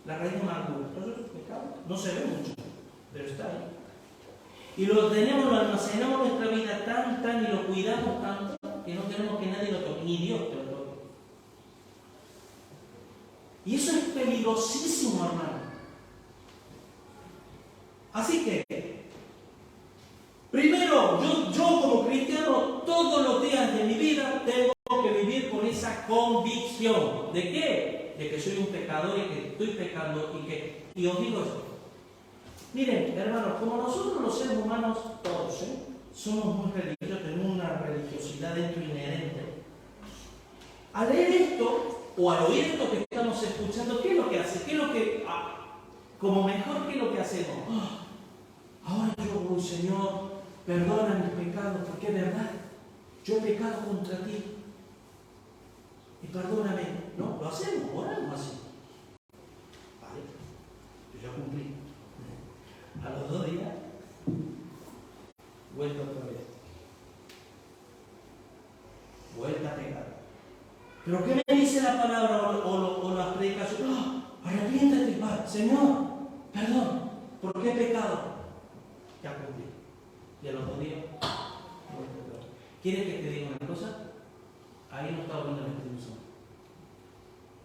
la raíz de amargura, todo eso es pecado. No se ve mucho, pero está ahí. Y lo almacenamos en nuestra vida tan, y lo cuidamos tanto, que no queremos que nadie lo toque, ni Dios te lo toque. Y eso es peligrosísimo, hermano. Así que, primero, yo como cristiano, todos los días de mi vida tengo que vivir con esa convicción. ¿De qué? De que soy un pecador y que estoy pecando y os digo esto. Miren, hermanos, como nosotros los seres humanos, todos, somos muy religiosos, tenemos una religiosidad dentro inherente. Al leer esto, o al oír esto que estamos escuchando, ¿qué es lo que hace? ¿Qué es lo que, como mejor, qué es lo que hacemos? Ahora yo voy, Señor, perdona mis pecados, porque es verdad, yo he pecado contra ti. Y perdóname. No, lo hacemos, oramos así. Vale, yo ya cumplí. A los 2 días, vuelta otra vez. Vuelta a pecar. ¿Pero qué me dice la palabra o las predicaciones? Arrepiéntate, Señor, perdón, ¿por qué he pecado? Ya cumplí. Y a los 2 días, vuelta otra vez. ¿Quieres que te diga una cosa? Ahí no está hablando el Espíritu Santo.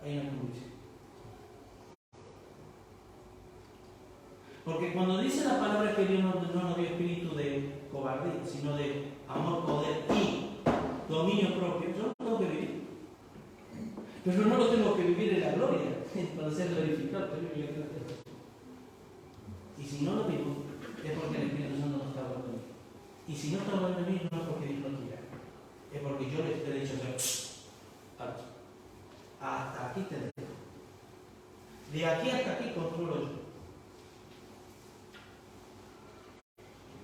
Ahí no hay convicción. Porque cuando dice la palabra que Dios no nos dio espíritu de cobardía, sino de amor, poder y dominio propio, yo lo tengo que vivir. Pero no lo tengo que vivir en la gloria, para ser glorificado. Y si no lo vivo, es porque el Espíritu Santo no está hablando de mí. Y si no está hablando de mí, no es porque Dios no quiera. Es porque yo le he dicho, hasta aquí te dejo. De aquí hasta aquí controlo yo.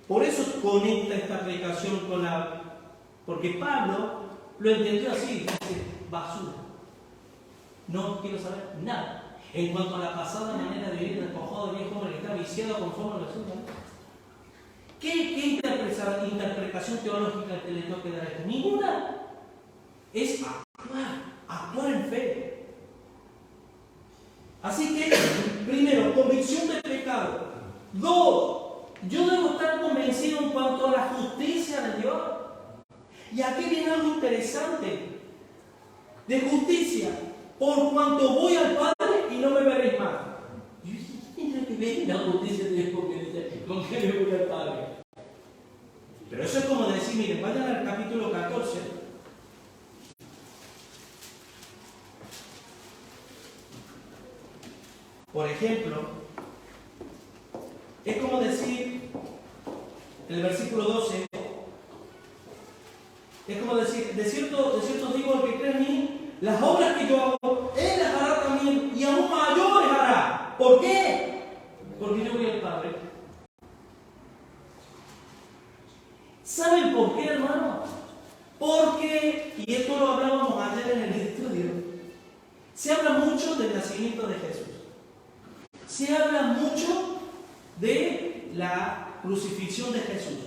Por eso conecta esta predicación con la... Porque Pablo lo entendió así, dice, basura. No quiero saber nada. En cuanto a la pasada manera de vivir despojado de viejo hombre que está viciado conforme a la suya. ¿Qué interpretación teológica te le tengo que dar a esto? Ninguna. Es actuar en fe. Así que, primero, convicción del pecado. 2, yo debo estar convencido en cuanto a la justicia de Dios. Y aquí viene algo interesante. De justicia. Por cuanto voy al Padre y no me veréis más. Yo dije, ¿qué tendrá que ver la justicia de Dios con que me voy al Padre? Pero eso es como decir, miren, vayan al capítulo 14. Por ejemplo, es como decir, el versículo 12, es como decir, de cierto digo, el que cree en mí, las obras que yo hago, Él las hará también, y aún mayores hará. ¿Por qué? Porque yo voy al Padre. ¿Saben por qué, hermano? Porque, y esto lo hablábamos ayer en el estudio, se habla mucho del nacimiento de Jesús. Se habla mucho de la crucifixión de Jesús.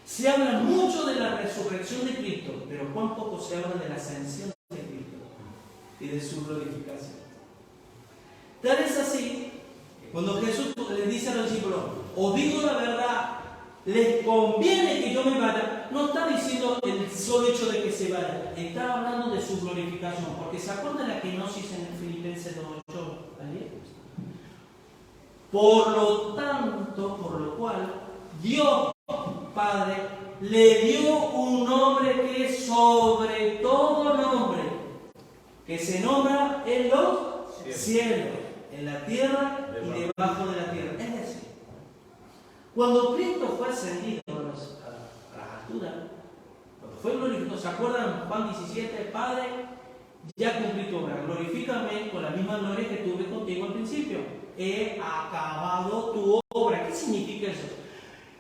Se habla mucho de la resurrección de Cristo, pero cuán poco se habla de la ascensión de Cristo y de su glorificación. Tal es así, cuando Jesús le dice a los discípulos, os digo la verdad, les conviene que yo me vaya, no está diciendo el solo hecho de que se vaya, está hablando de su glorificación, porque se acuerdan la kenosis en el Filipenses 2:8 ayer. Por lo tanto, por lo cual, Dios Padre le dio un nombre que es sobre todo nombre, que se nombra en los cielos, en la tierra y debajo de la tierra. Es decir, cuando Cristo fue ascendido a las alturas, cuando fue glorificado, ¿se acuerdan Juan 17? Padre, ya cumplí tu obra, glorifícame con la misma gloria que tuve contigo al principio. He acabado tu obra. ¿Qué significa eso?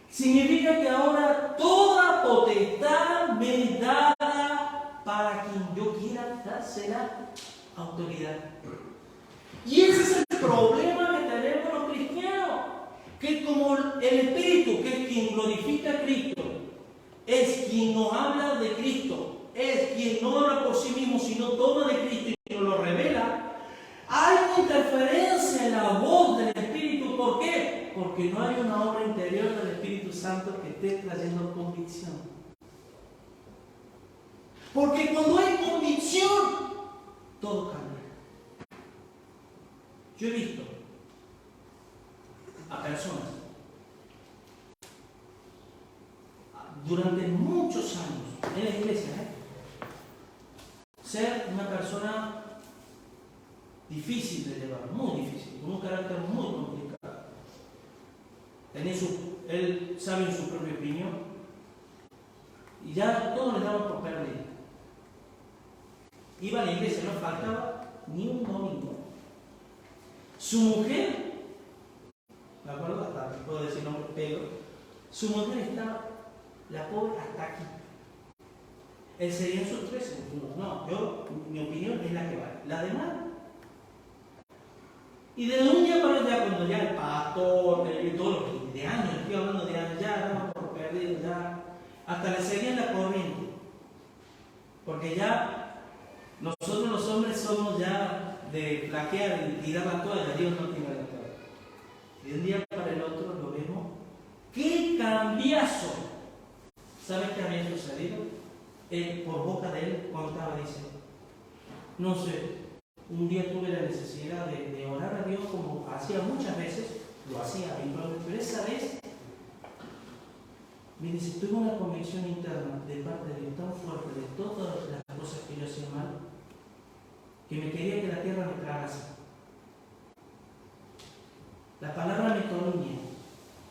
Significa que ahora toda potestad me es dada para quien yo quiera dársela autoridad. Y ese es el problema que tenemos los cristianos, que como el Espíritu, que es quien glorifica a Cristo, es quien nos habla de Cristo, es quien no habla por sí mismo, sino toma de Cristo y nos lo revela. Hay una interferencia en la voz del Espíritu. ¿Por qué? Porque no hay una obra interior del Espíritu Santo que esté trayendo convicción. Porque cuando hay convicción, todo cambia. Yo he visto a personas durante muchos años en la iglesia ser una persona difícil de llevar, muy difícil, con un carácter muy complicado. Él sabe en su propia opinión y ya todos le daban por perdido. Iba a la iglesia, no faltaba ni un domingo. Su mujer, me acuerdo, hasta puedo decir nombre, pero su mujer estaba, la pobre, hasta aquí. Él sería en sus 13. No, mi opinión es la que vale. La demás. Y de un día para allá, cuando ya el pastor, todos los de años, estoy hablando de años, ya daban por perdido, ya, hasta le seguían la corriente. Porque ya nosotros los hombres somos ya de flaquear y tirar la toalla, Dios no tiene la toalla. Y de un día para el otro lo vemos. ¡Qué cambiazo! ¿Sabes qué había sucedido? Por boca de él contaba, dice, no sé, un día tuve la necesidad de orar a Dios como hacía muchas veces, lo hacía habitualmente, pero esa vez Me dice, tuve una convicción interna de parte de Dios tan fuerte de todas las cosas que yo hacía mal, que me quería que la tierra me tragase. La palabra metanoia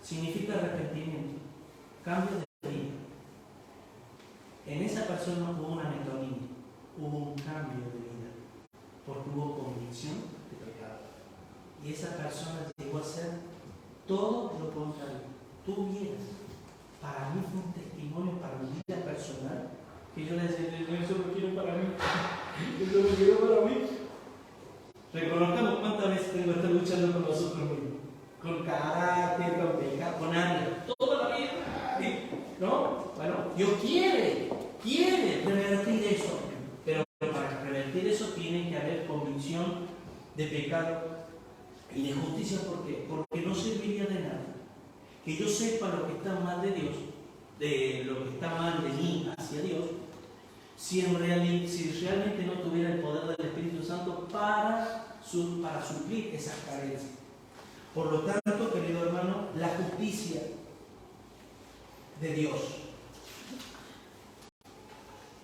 significa arrepentimiento, cambio de vida. En esa persona hubo una metanoia, hubo un cambio de vida, porque hubo convicción de pecado. Y esa persona llegó a ser todo lo contrario. Tú vieras, para mí fue un testimonio para mi vida personal, que yo le decía, eso lo quiero para mí, eso lo quiero para mí. Reconozcamos cuántas veces tengo que estar luchando con nosotros mismos, con carácter, con pecado, con hambre, toda la vida, ¿no? Bueno, Dios quiere revertir eso, pero para revertir eso tiene que haber convicción de pecado y de justicia. ¿Por qué? Porque no serviría de nada que yo sepa lo que está mal de Dios, de lo que está mal de mí hacia Dios, si realmente no tuviera el poder del Espíritu Santo para suplir esas carencias. Por lo tanto, querido hermano, la justicia de Dios.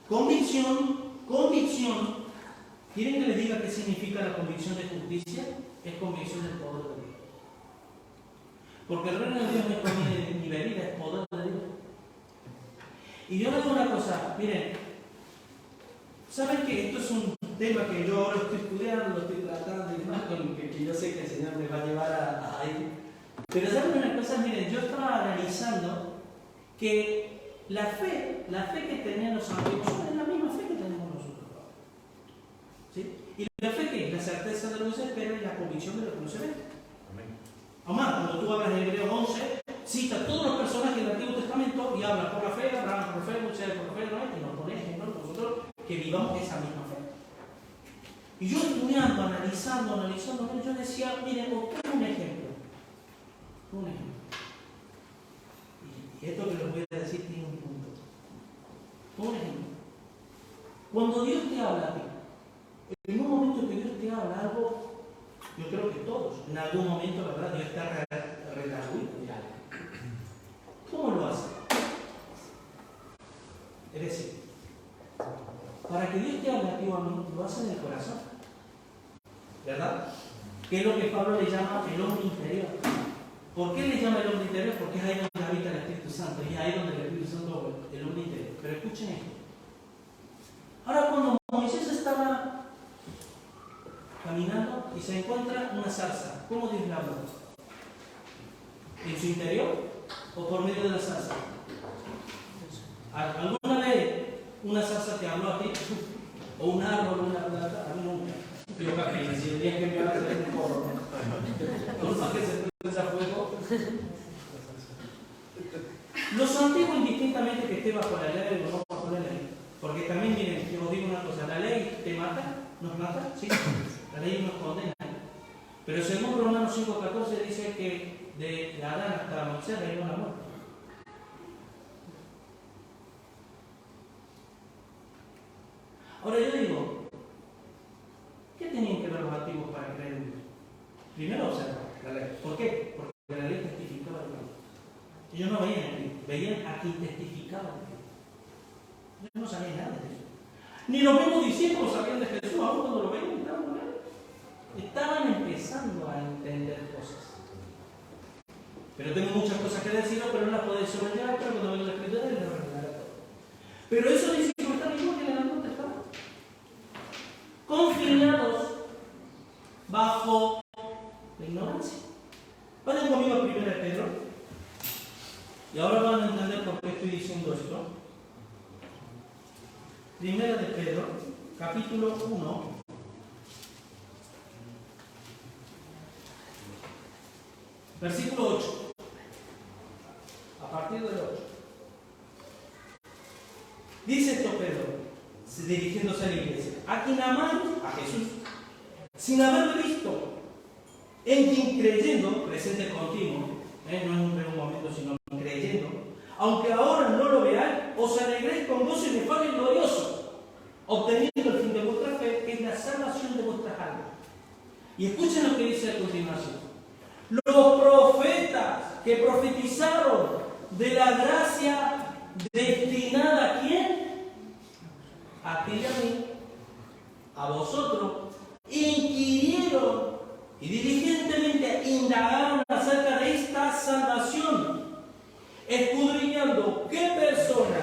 Convicción. ¿Quieren que les diga qué significa la convicción de justicia? Es convicción del poder de Dios. Porque el reino de Dios no es comida ni bebida, es poder de Dios. Y yo les digo una cosa, miren, ¿saben que esto es un tema que yo ahora estoy estudiando, lo estoy tratando y demás, que yo sé que el Señor me va a llevar a ahí? Pero ¿saben una cosa? Miren, yo estaba analizando que la fe que tenían los antiguos es la misma fe que tenemos nosotros. ¿Sí? ¿Y la fe qué es? La certeza de lo que se espera y la convicción de lo que no se ve. Omar, cuando tú hablas de Hebreos 11, cita todos los personajes del Antiguo Testamento y habla por la fe, Abraham por la fe, Moisés por la fe, ¿no? Y nos pone ejemplo nosotros que vivamos esa misma fe. Y yo estudiando, analizando, yo decía, miren, un ejemplo. Y esto que les voy a decir tiene un punto. Un ejemplo. Cuando Dios te habla a ti, en un momento que Dios te habla algo, yo creo que todos, en algún momento, la verdad, Dios está redarguido de algo. ¿Cómo lo hace? Es decir, para que Dios te hable a ti o a mí, lo hace en el corazón. ¿Verdad? Que es lo que Pablo le llama el hombre interior. ¿Por qué le llama el hombre interior? Porque es ahí donde habita el Espíritu Santo, y es ahí donde el Espíritu Santo es el hombre interior. Pero escuchen esto. Ahora, cuando Moisés estaba caminando y se encuentra una zarza, ¿cómo Dios le habló? ¿En su interior o por medio de la zarza? ¿Alguna vez una zarza te habló a ti? ¿O un árbol o una planta? A mí nunca. Yo casi, si el día que me habla se ve un porro. Normal que se prende a fuego. Los antiguos, indistintamente que esté bajo la ley o no bajo la ley, porque también, miren, yo os digo una cosa, la ley te mata, nos mata, sí, la ley nos condena. Pero según Romanos 5:14 dice que de Adán hasta Moisés reinó la muerte. Ahora yo digo, ¿qué tenían que ver los antiguos para creer en Dios? Primero observar la ley. ¿Por qué? Porque la ley testificaba de Dios. Ellos no veían a Cristo, veían a quien testificaba de Dios. Ellos no sabían nada de eso. Ni los mismos discípulos sabían de Jesús, aún cuando lo veían, estaban con él. Estaban empezando a entender cosas. Pero tengo muchas cosas que decir, pero no las podéis sobrellevar, pero cuando venga la Escritura les revelará todo. Pero eso dice que está mismo que en el Antiguo Testamento. Confinados bajo la ignorancia. Vayan conmigo a 1 Pedro. Y ahora van a entender por qué estoy diciendo esto. 1 Pedro, capítulo 1. Versículo 8. A partir del 8. Dice esto Pedro, dirigiéndose a la iglesia: a quien amamos, a Jesús, sin haberlo visto, en quien creyendo, presente continuo, no es un momento, sino creyendo, aunque ahora no lo veáis, os alegréis con gozo inefable y glorioso, obteniendo el fin de vuestra fe, que es la salvación de vuestras almas. Y escuchen lo que dice a continuación: los profetas que profetizaron de la gracia destinada ¿a quién? A ti y a mí, a vosotros, inquirieron y diligentemente indagaron acerca de esta salvación, escudriñando qué persona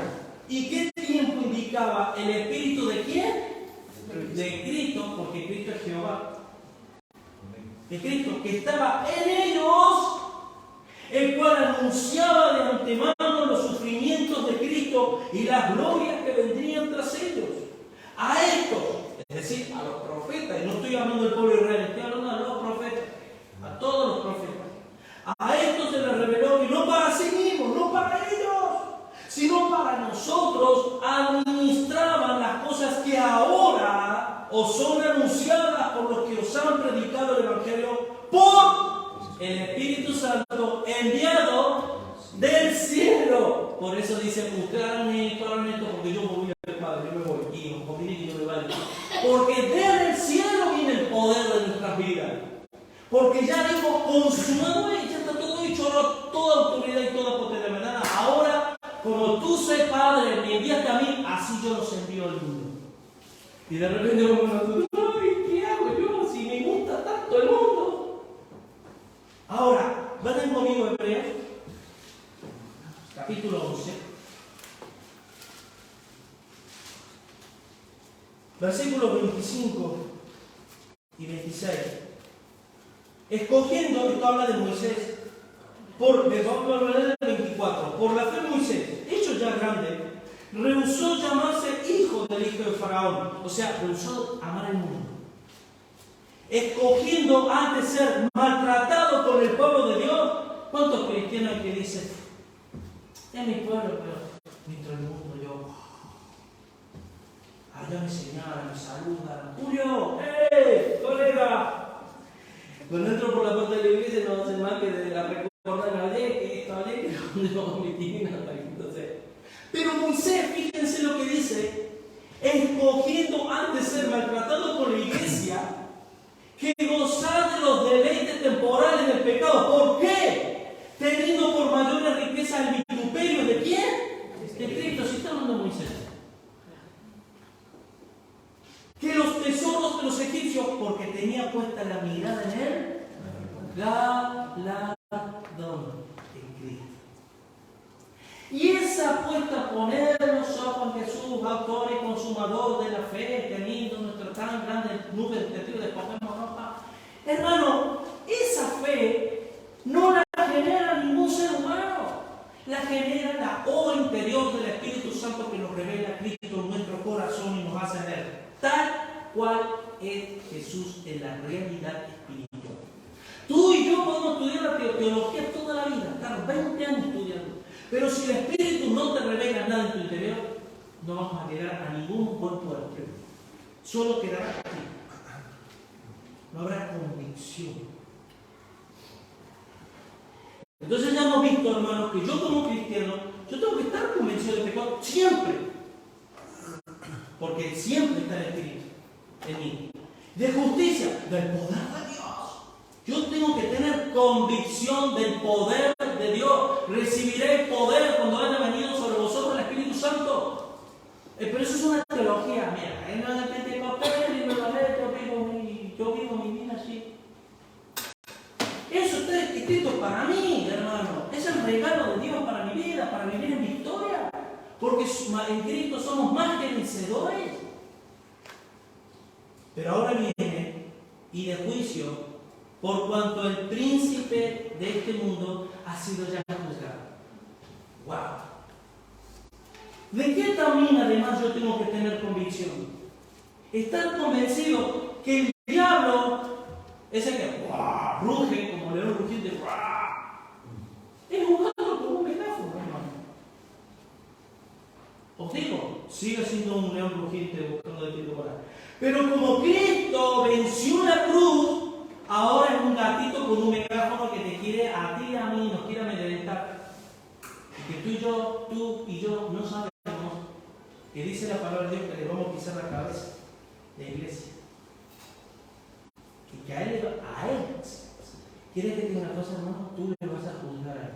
y qué tiempo indicaba el Espíritu de quién? De Cristo, porque Cristo es Jehová. De Cristo, que estaba en ellos, el cual anunciaba de antemano los sufrimientos de Cristo y las glorias que vendrían tras ellos. A estos, es decir, a los profetas, y no estoy hablando del pueblo de Israel, estoy hablando a los profetas, a todos los profetas. A estos se les reveló que no para sí mismos, no para ellos, sino para nosotros administraban las cosas que ahora os son anunciadas por los que os han predicado el Evangelio por el Espíritu Santo enviado del cielo. Por eso dice, hagan esto, porque yo me voy al Padre, yo me voy, y os conviene que yo me vaya. Porque desde el cielo viene el poder de nuestras vidas. Porque ya digo, consumado, ya está todo dicho, toda autoridad y toda potestad. Ahora, como tú sé Padre, me enviaste a mí, así yo los envío al mundo. Y de repente uno, ay, ¿qué hago yo si me gusta tanto el mundo? Ahora, vayan conmigo a Hebreos, capítulo 11, versículos 25 y 26. Escogiendo, esto habla de Moisés, vamos a hablar del 24, por la fe Moisés, hecho ya grande, rehusó llamarse hijo del hijo de Faraón, o sea, rehusó amar el mundo. Escogiendo antes ser maltratado por el pueblo de Dios. ¿Cuántos cristianos hay que dicen, es mi pueblo, pero dentro del mundo yo, allá me señalan, me saludan, Julio, colega. Cuando entro por la puerta de la iglesia no hacen más que de la recordar que no me tienen entonces. Pero Moisés, fíjense lo que dice, escogiendo antes ser maltratado por la iglesia que gozar de los deleites temporales del pecado. ¿Por qué? Teniendo por mayores riquezas el vituperio de quién? De Cristo. Si está hablando Moisés. Que los tesoros de los egipcios, porque tenía puesta la mirada en él, galardón en Cristo. Y esa puesta a poner los ojos en Jesús, autor y consumador de la fe, teniendo nuestra tan grande nube de testigos de papel roja. Hermano, esa fe no la genera ningún ser humano, la genera la obra interior del Espíritu Santo que nos revela a Cristo en nuestro corazón y nos hace ver tal cual es Jesús en la realidad espiritual. Tú y yo podemos estudiar la teología toda la vida, estar 20 años estudiando. Pero si el Espíritu no te revela nada en tu interior, no vamos a llegar a ningún buen puerto. Solo quedará aquí. No habrá convicción. Entonces ya hemos visto, hermanos, que yo como cristiano, yo tengo que estar convencido del pecado siempre. Porque siempre está el Espíritu en mí. De justicia, del poder de Dios. Yo tengo que tener convicción del poder de Dios. Recibiré el poder cuando haya venido sobre vosotros el Espíritu Santo. Pero eso es una teología. Mira, en la Pentecostés y me lo leo, yo vivo mi vida así. Eso está escrito para mí, hermano. Es el regalo de Dios para mi vida, para vivir en victoria. Porque en Cristo somos más que vencedores. Pero ahora viene y de juicio, por cuanto el príncipe de este mundo ha sido ya juzgado. ¡Wow! ¿De qué también además yo tengo que tener convicción? Estar convencido que el diablo, ese que ruge como león rugiente, es jugando como un metáforo, hermano. Os digo, sigue siendo un león rugiente buscando de ti ahora. Pero como Cristo venció la cruz, ahora es un gatito con un megáfono que te quiere a ti y a mí, nos quiere amedrentar. Y que tú y yo no sabemos que dice la palabra de Dios que le vamos a pisar la cabeza de la iglesia. Y que a él, ¿quieres que te diga una cosa, hermano? Tú le vas a juzgar a él.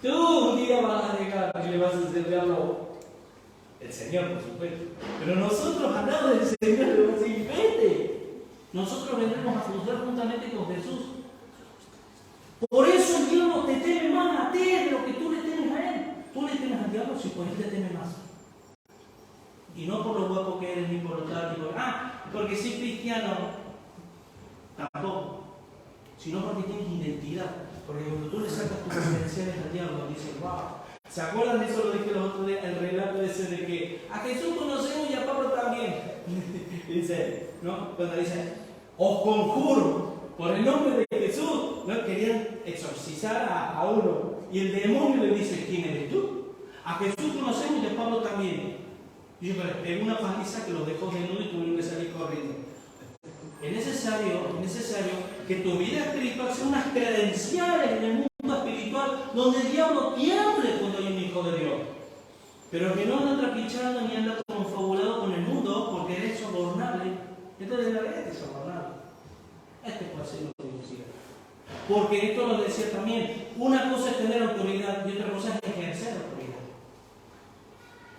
Tú un día vas a llegar y le vas a servir algo. El Señor, por supuesto. Pero nosotros al lado del Señor le vamos a decir, vete. Nosotros vendremos a juzgar juntamente con Jesús. Por eso el diablo te teme más a ti de lo que tú le temes a él. Tú le temes al diablo si por él te teme más. Y no por lo guapo que eres, ni por lo tal, ni por... porque soy cristiano. Tampoco. Sino porque tienes identidad. Porque cuando tú le sacas tus credenciales al diablo, dices, wow. ¿Se acuerdan de eso? Lo dije los otros días, el relato ese de que a Jesús conocemos y a Pablo también. Dice, ¿no? Cuando dice, os conjuro por el nombre de Jesús, ¿no? Querían exorcizar a uno. Y el demonio le dice, ¿quién eres tú? A Jesús conocemos y a Pablo también. Y yo pegué una paliza que los dejó desnudos y tuvieron que salir corriendo. Es necesario que tu vida espiritual sea unas credenciales en el mundo espiritual donde el diablo tiemble cuando hay un hijo de Dios. Pero que no anda trapichando ni anda confabulado con el mundo porque eres sobornable. Entonces la verdad es sobornable. Este puede ser lo que decía. Porque esto lo decía también. Una cosa es tener autoridad y otra cosa es ejercer autoridad.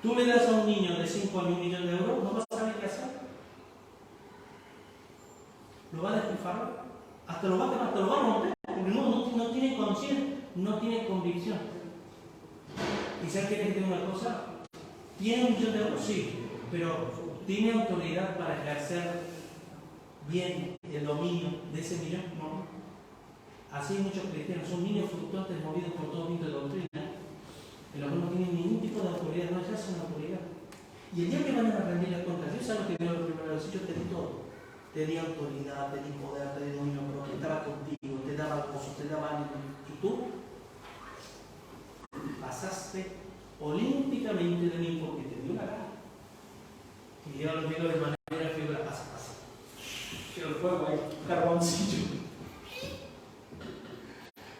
Tú le das a un niño de 5 años 1 millón de euros, no vas a saber qué hacer. Lo va a despilfarrar, hasta lo va a quemar, hasta lo va a romper, porque no tiene conciencia, no tiene convicción. ¿Y sabes qué tiene una cosa? ¿Tiene 1 millón de euros? Sí, pero ¿tiene autoridad para ejercer bien el dominio de ese millón? No. Así hay muchos cristianos, son niños fluctuantes movidos por todo tipo de doctrina, pero no tienen ningún tipo de autoridad, no ejercen autoridad. Y el día que van a rendir las cuentas, Dios sabe que Dios lo primero, yo te di todo. Te di autoridad, te di poder, te di dominio propio, estaba contigo, te daba cosas, te daba ánimo. Y tú pasaste olímpicamente de mí porque te dio la gana. Y yo lo digo de manera figura, pasa. Pero el fuego ahí, carboncillo.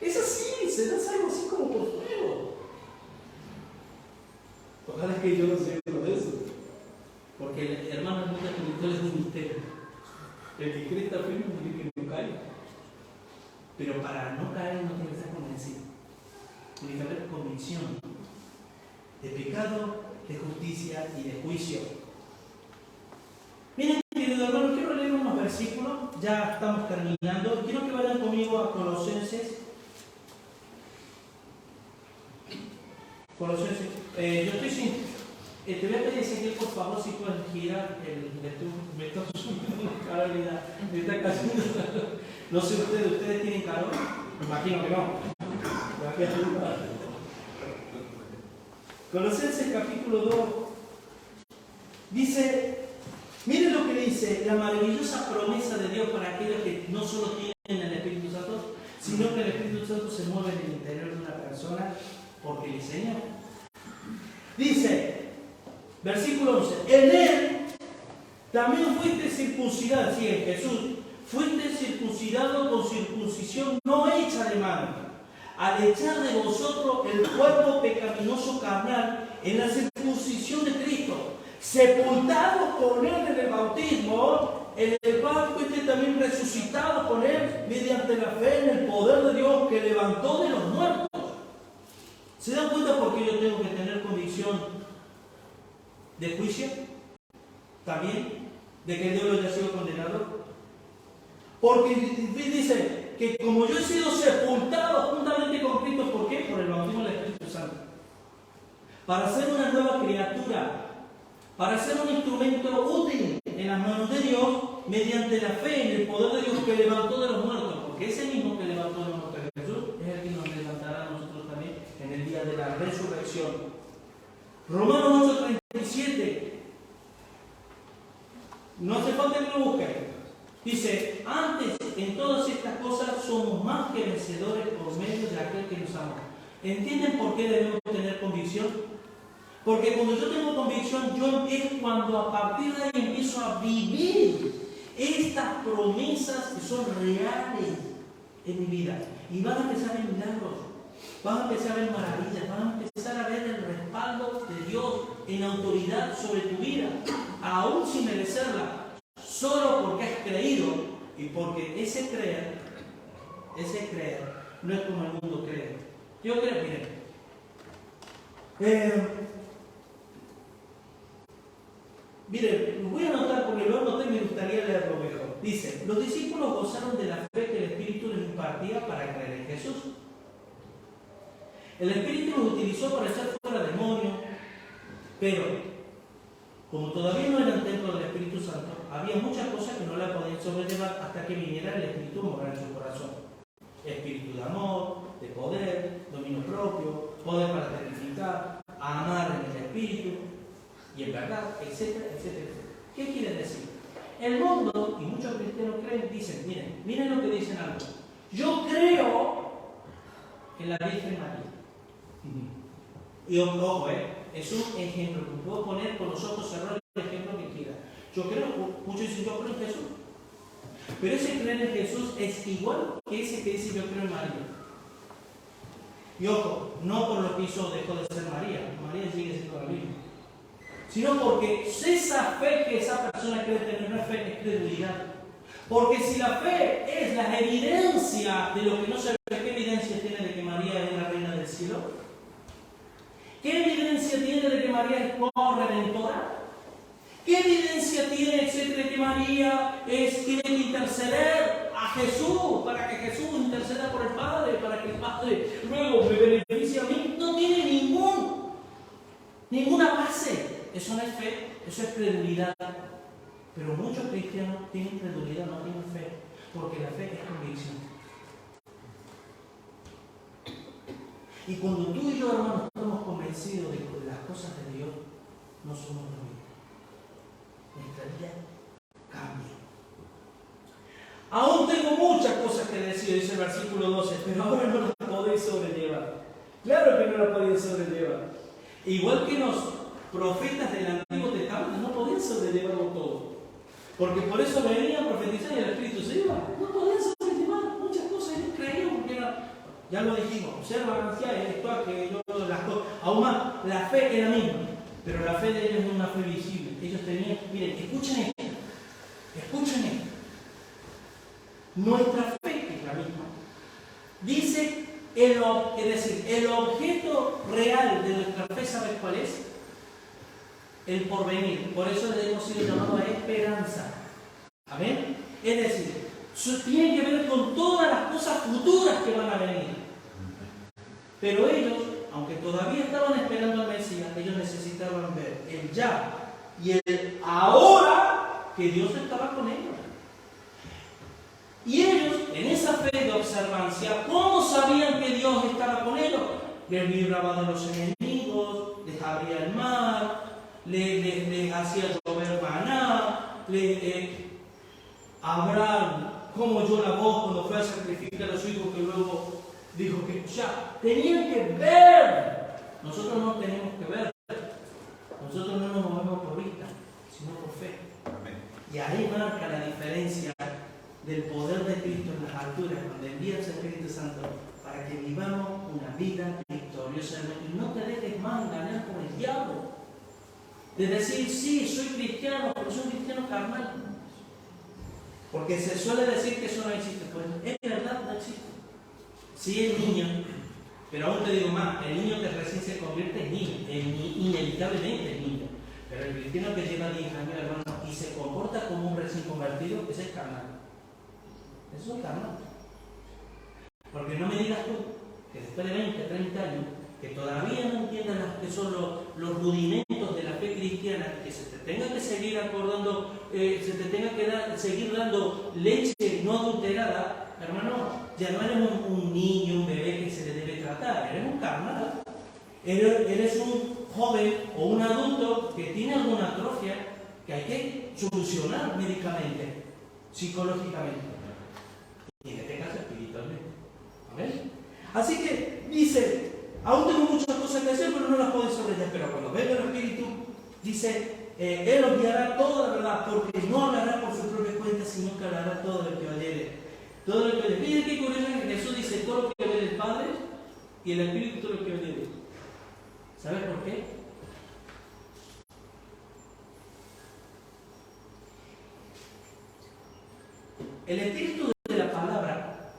Es así, se da algo así como por fuego. Ojalá que yo no sea uno de eso. Porque el hermano mundo espiritual es un misterio. El que cree está firme no quiere que no caiga. Pero para no caer no tiene que estar convencido. Tiene que haber convicción de pecado, de justicia y de juicio. Miren, querido hermano, quiero leer unos versículos. Ya estamos terminando. Quiero que vayan conmigo a Colosenses. Colosenses. Yo estoy sin... te voy a pedir, Ezequiel, por favor, si puedes girar el lector. Me está subiendo una calidad. Me está cayendo. No sé ¿ustedes tienen calor? Me imagino que no. Colosenses capítulo 2. Dice, miren lo que dice, la maravillosa promesa de Dios para aquellos que no solo tienen el Espíritu Santo, sino que el Espíritu Santo se mueve en el interior de una persona porque le enseña. Dice, versículo 11, en él también fuiste circuncidado, sí, en Jesús, fuiste circuncidado con circuncisión no hecha de mano, al echar de vosotros el cuerpo pecaminoso carnal en la circuncisión de Cristo, sepultados con él en el bautismo, en el cual fuiste también resucitados con él mediante la fe en el poder de Dios que levantó de los muertos. ¿Se dan cuenta por qué yo tengo que tener convicción de juicio? También, de que Dios lo haya sido condenado. Porque dice que como yo he sido sepultado juntamente con Cristo, ¿por qué? Por el bautismo del Espíritu Santo. Para ser una nueva criatura, para ser un instrumento útil en las manos de Dios, mediante la fe en el poder de Dios que levantó de los muertos. Porque ese mismo que levantó de los muertos de Jesús es el que nos levantará a nosotros también en el día de la resurrección. Romanos 8:37. No hace falta que lo busquen. Dice, antes en todas estas cosas somos más que vencedores por medio de aquel que nos amó. ¿Entienden por qué debemos tener convicción? Porque cuando yo tengo convicción, es cuando a partir de ahí empiezo a vivir estas promesas que son reales en mi vida. Y van a empezar a ver milagros, van a empezar a ver maravillas, van a empezar a ver el respaldo de Dios en autoridad sobre tu vida, aún sin merecerla. Solo porque has creído y porque ese creer no es como el mundo cree. Yo creo, miren, miren, voy a anotar porque lo anoté y me gustaría leerlo mejor. Dice, los discípulos gozaron de la fe que el Espíritu les impartía para creer en Jesús. El Espíritu los utilizó para echar fuera demonios, pero como todavía no eran templo del Espíritu Santo, había muchas cosas que no la podían sobrellevar hasta que viniera el Espíritu a morar en su corazón. Espíritu de amor, de poder, dominio propio, poder para testificar, amar en el Espíritu y en verdad, etcétera, etcétera, etcétera. ¿Qué quiere decir? El mundo, y muchos cristianos creen, dicen, miren lo que dicen algo. Yo creo en la Virgen María. Y ojo, es un ejemplo que puedo poner con los ojos cerrados, el ejemplo que quiera. Yo creo, muchos dicen yo creo en Jesús. Pero ese creer en Jesús es igual que ese que dice yo creo en María. Y ojo, no por lo que hizo dejó de ser María, María sigue siendo la misma. Sino porque esa fe que esa persona cree tener, una fe es credulidad. Porque si la fe es la evidencia de lo que no se ve, ¿qué evidencia tiene de que María es la reina del cielo? ¿Qué evidencia tiene de que María es corredentora? ¿Qué evidencia tiene, etcétera, de que María tiene que interceder a Jesús para que Jesús interceda por el Padre, para que el Padre luego me beneficie a mí? No tiene ninguna base. Eso no es fe, eso es credulidad. Pero muchos cristianos tienen credulidad, no tienen fe, porque la fe es convicción. Y cuando tú y yo, hermanos, estamos convencidos de que las cosas de Dios no somos lo mismo, nuestra vida cambia. Aún tengo muchas cosas que decir, dice el versículo 12, pero ahora no las podéis sobrellevar. Claro que no las podéis sobrellevar. Igual que los profetas del Antiguo Testamento no podían sobrellevarlo todo. Porque por eso venían a profetizar y el Espíritu se iba. No podían sobrellevar muchas cosas, ellos creían porque ya lo dijimos, observa ancianos, esto, aquello, las cosas. Aún más, la fe era la misma, pero la fe de ellos no es una fe visible. Ellos tenían, miren, escuchen esto. Nuestra fe es la misma. Dice, es decir, el objeto real de nuestra fe, ¿sabes cuál es? El porvenir. Por eso le hemos sido llamados a esperanza. ¿Amén? Es decir, tiene que ver con todas las cosas futuras que van a venir. Pero ellos, aunque todavía estaban esperando al Mesías, ellos necesitaban ver el ya y el ahora que Dios estaba con ellos. Y ellos, en esa fe de observancia, ¿cómo sabían que Dios estaba con ellos? Les libraba de los enemigos, les abría el mar, les hacía llover maná, Abraham, como oyó la voz cuando fue a sacrificar a su hijo, que luego dijo que, o sea, tenían que ver. Nosotros no tenemos que ver. Nosotros no nos movemos por vista, sino por fe. Amén. Y ahí marca la diferencia del poder de Cristo en las alturas, cuando envía al Espíritu Santo, para que vivamos una vida victoriosa. Y no te dejes más engañar por el diablo. De decir, sí, soy cristiano, pero soy un cristiano carnal. Porque se suele decir que eso no existe. Pues es verdad, no existe. Sí es niño, pero aún te digo más, el niño que recién se convierte es niño, inevitablemente es niño. Pero el cristiano que lleva 10 años, hermano, y se comporta como un recién convertido, ese es carnal. Eso es carnal. Porque no me digas tú que después de 20, 30 años, que todavía no entiendas que son los rudimentos de la fe cristiana, que se te tenga que seguir acordando, se te tenga que seguir dando leche no adulterada, hermano, ya no eres un niño, un bebé que se le debe tratar, eres un carnal. Eres un joven o un adulto que tiene alguna atrofia que hay que solucionar médicamente, psicológicamente y en este caso espiritualmente. ¿Amén? Así que dice, aún tengo muchas cosas que hacer, pero no las puedo sobrellevar. Pero cuando venga el Espíritu, dice, Él os guiará toda la verdad, porque no hablará por su propia cuenta, sino que hablará todo lo que oyere. Todo lo que oyere. Miren qué curioso que Jesús dice todo lo que oye el Padre y el Espíritu todo lo que oyere. ¿Sabes por qué? El Espíritu de la palabra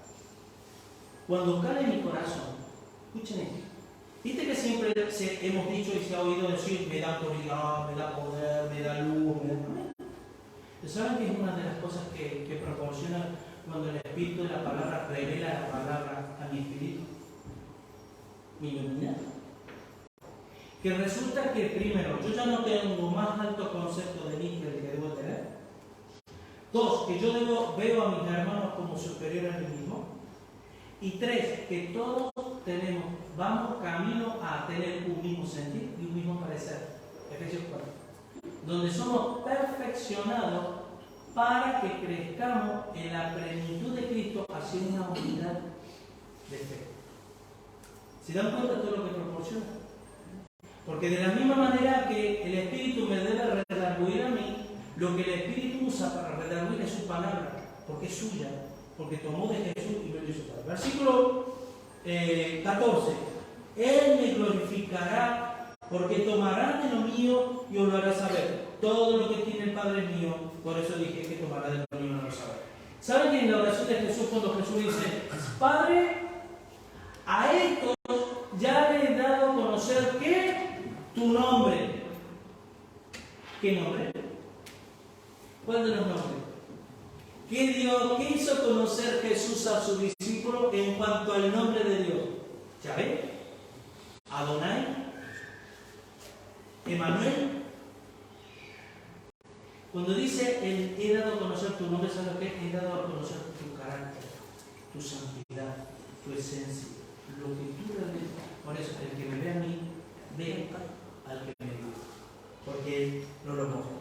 cuando cale mi corazón, escuchen esto. Viste que siempre hemos dicho y se ha oído decir, me da autoridad, me da poder, me da luz, me da... ¿Saben que es una de las cosas que proporciona cuando el Espíritu de la palabra revela la palabra a mi espíritu? Mi iluminado. Que resulta que primero, yo ya no tengo más alto concepto de mí que el que debo tener. Dos, que yo veo a mis hermanos como superiores a mí mismo. Y tres, que todos vamos camino a tener un mismo sentir y un mismo parecer. Efesios 4. Donde somos perfeccionados para que crezcamos en la plenitud de Cristo hacia una unidad de fe. ¿Se dan cuenta de todo lo que proporciona? Porque de la misma manera que el Espíritu me debe redarguir a mí, lo que el Espíritu usa para redarguir es su palabra, porque es suya, porque tomó de Jesús y lo hizo tal. Versículo 14. Él me glorificará, porque tomará de lo mío y os lo hará saber. Todo lo que tiene el Padre es mío, por eso dije que tomará de lo mío y os lo hará saber. ¿Saben que en la oración de Jesús, cuando Jesús dice, Padre, a estos ya le he dado a conocer que tu nombre? ¿Qué nombre? ¿Cuál de los nombres? ¿Qué hizo conocer Jesús a su discípulo en cuanto al nombre de Dios? ¿Yahvé? ¿Adonai? ¿Emmanuel? Cuando dice, he dado a conocer tu nombre, ¿sabes lo que es? He dado a conocer tu carácter, tu santidad, tu esencia, lo que tú realmente... Por eso, el que me ve a mí, ve al que me ve, porque Él no lo muestra.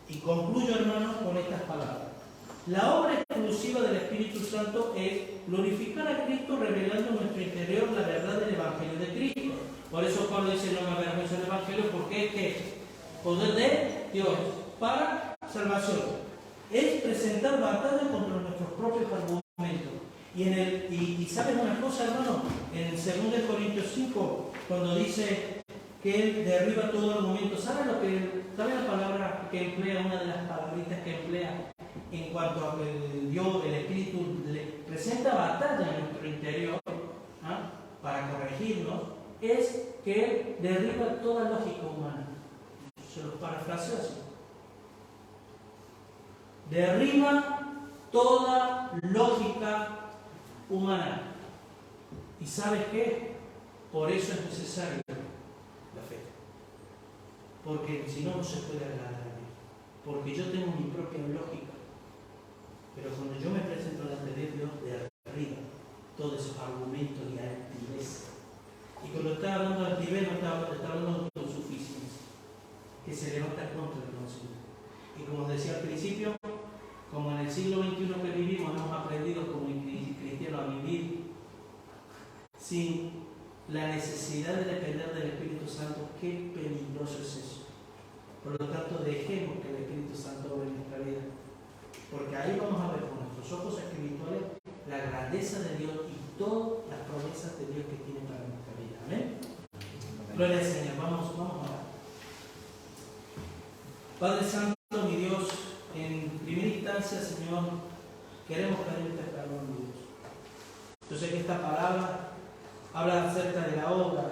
Y concluyo, hermanos, con estas palabras. La obra exclusiva del Espíritu Santo es glorificar a Cristo revelando en nuestro interior la verdad del Evangelio de Cristo. Por eso Pablo dice, no me avergüenzo del Evangelio, porque es que poder de Dios para salvación. Es presentar batalla contra nuestros propios argumentos. Y ¿sabes una cosa, hermano? En 2 Corintios 5, cuando dice que Él derriba todo argumento, ¿sabe la palabra que emplea, una de las palabritas que emplea en cuanto a que Dios, el Espíritu, le presenta batalla en nuestro interior para corregirnos? Es que Él derriba toda lógica humana. Se los parafraseo así. Derriba toda lógica humana. ¿Y sabes qué? Por eso es necesario la fe. Porque si no, no se puede agradar a Dios. Porque yo tengo mi propia lógica. Pero cuando yo me presento delante de Dios, derriba todos esos argumentos y altivez. Y cuando está hablando de altivez, no está hablando de autosuficiencia, que se levanta contra el conocimiento. Y como decía al principio, como en el siglo XXI que vivimos, hemos aprendido como cristianos a vivir sin la necesidad de depender del Espíritu Santo. Qué peligroso es eso. Por lo tanto, dejemos que el Espíritu Santo obre en nuestra vida, porque ahí vamos a ver con nuestros ojos espirituales la grandeza de Dios y todas las promesas de Dios que tiene para nuestra vida. Amén. Gloria al Señor. Vamos a orar. Padre Santo, mi Dios, en primera instancia, Señor, queremos pedirte perdón, mi Dios. Yo sé que esta palabra habla acerca de la obra,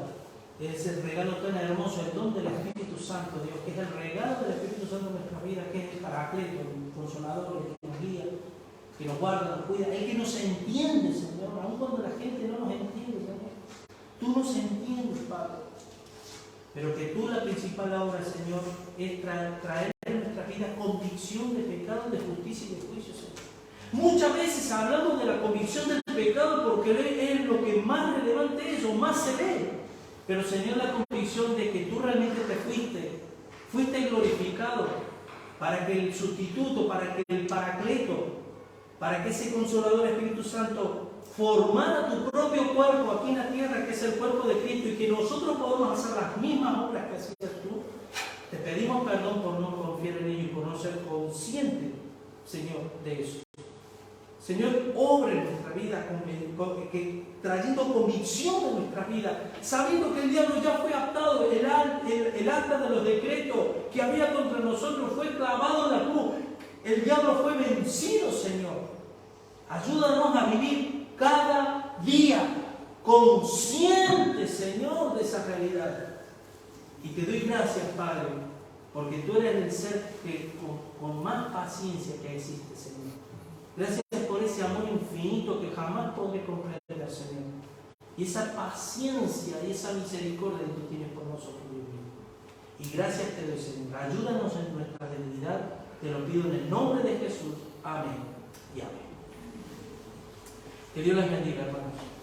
de ese regalo tan hermoso, el don del Espíritu Santo, Dios, que es el regalo del Espíritu Santo en nuestra vida, que es el Paracleto, el Consolador, el que nos guía, que nos guarda, nos cuida, el que nos entiende, Señor, aun cuando la gente no nos entiende, Señor. Tú nos entiendes, Padre. Pero que tú, la principal obra, Señor, es traer en nuestra vida convicción de pecado, de justicia y de juicio, Señor. Muchas veces hablamos de la convicción del pecado porque es lo que más relevante es o más se ve. Pero, Señor, la convicción de que tú realmente te fuiste glorificado para que el sustituto, para que el Paracleto, para que ese Consolador Espíritu Santo formara tu propio cuerpo aquí en la tierra, que es el cuerpo de Cristo, y que nosotros podamos hacer las mismas obras que hacías tú. Te pedimos perdón por no confiar en ello y por no ser consciente, Señor, de eso. Señor, obra en nuestra vida, trayendo convicción en nuestra vida, sabiendo que el diablo ya fue atado, el acta de los decretos que había contra nosotros fue clavado en la cruz. El diablo fue vencido, Señor. Ayúdanos a vivir cada día, consciente, Señor, de esa realidad. Y te doy gracias, Padre, porque tú eres el ser que con más paciencia que existe, Señor. Gracias por ese amor infinito que jamás podré comprender, Señor. Y esa paciencia y esa misericordia que tú tienes por nosotros, Dios mío. Y gracias te doy, Señor. Ayúdanos en nuestra debilidad. Te lo pido en el nombre de Jesús. Amén y amén. Que Dios les bendiga, hermanos.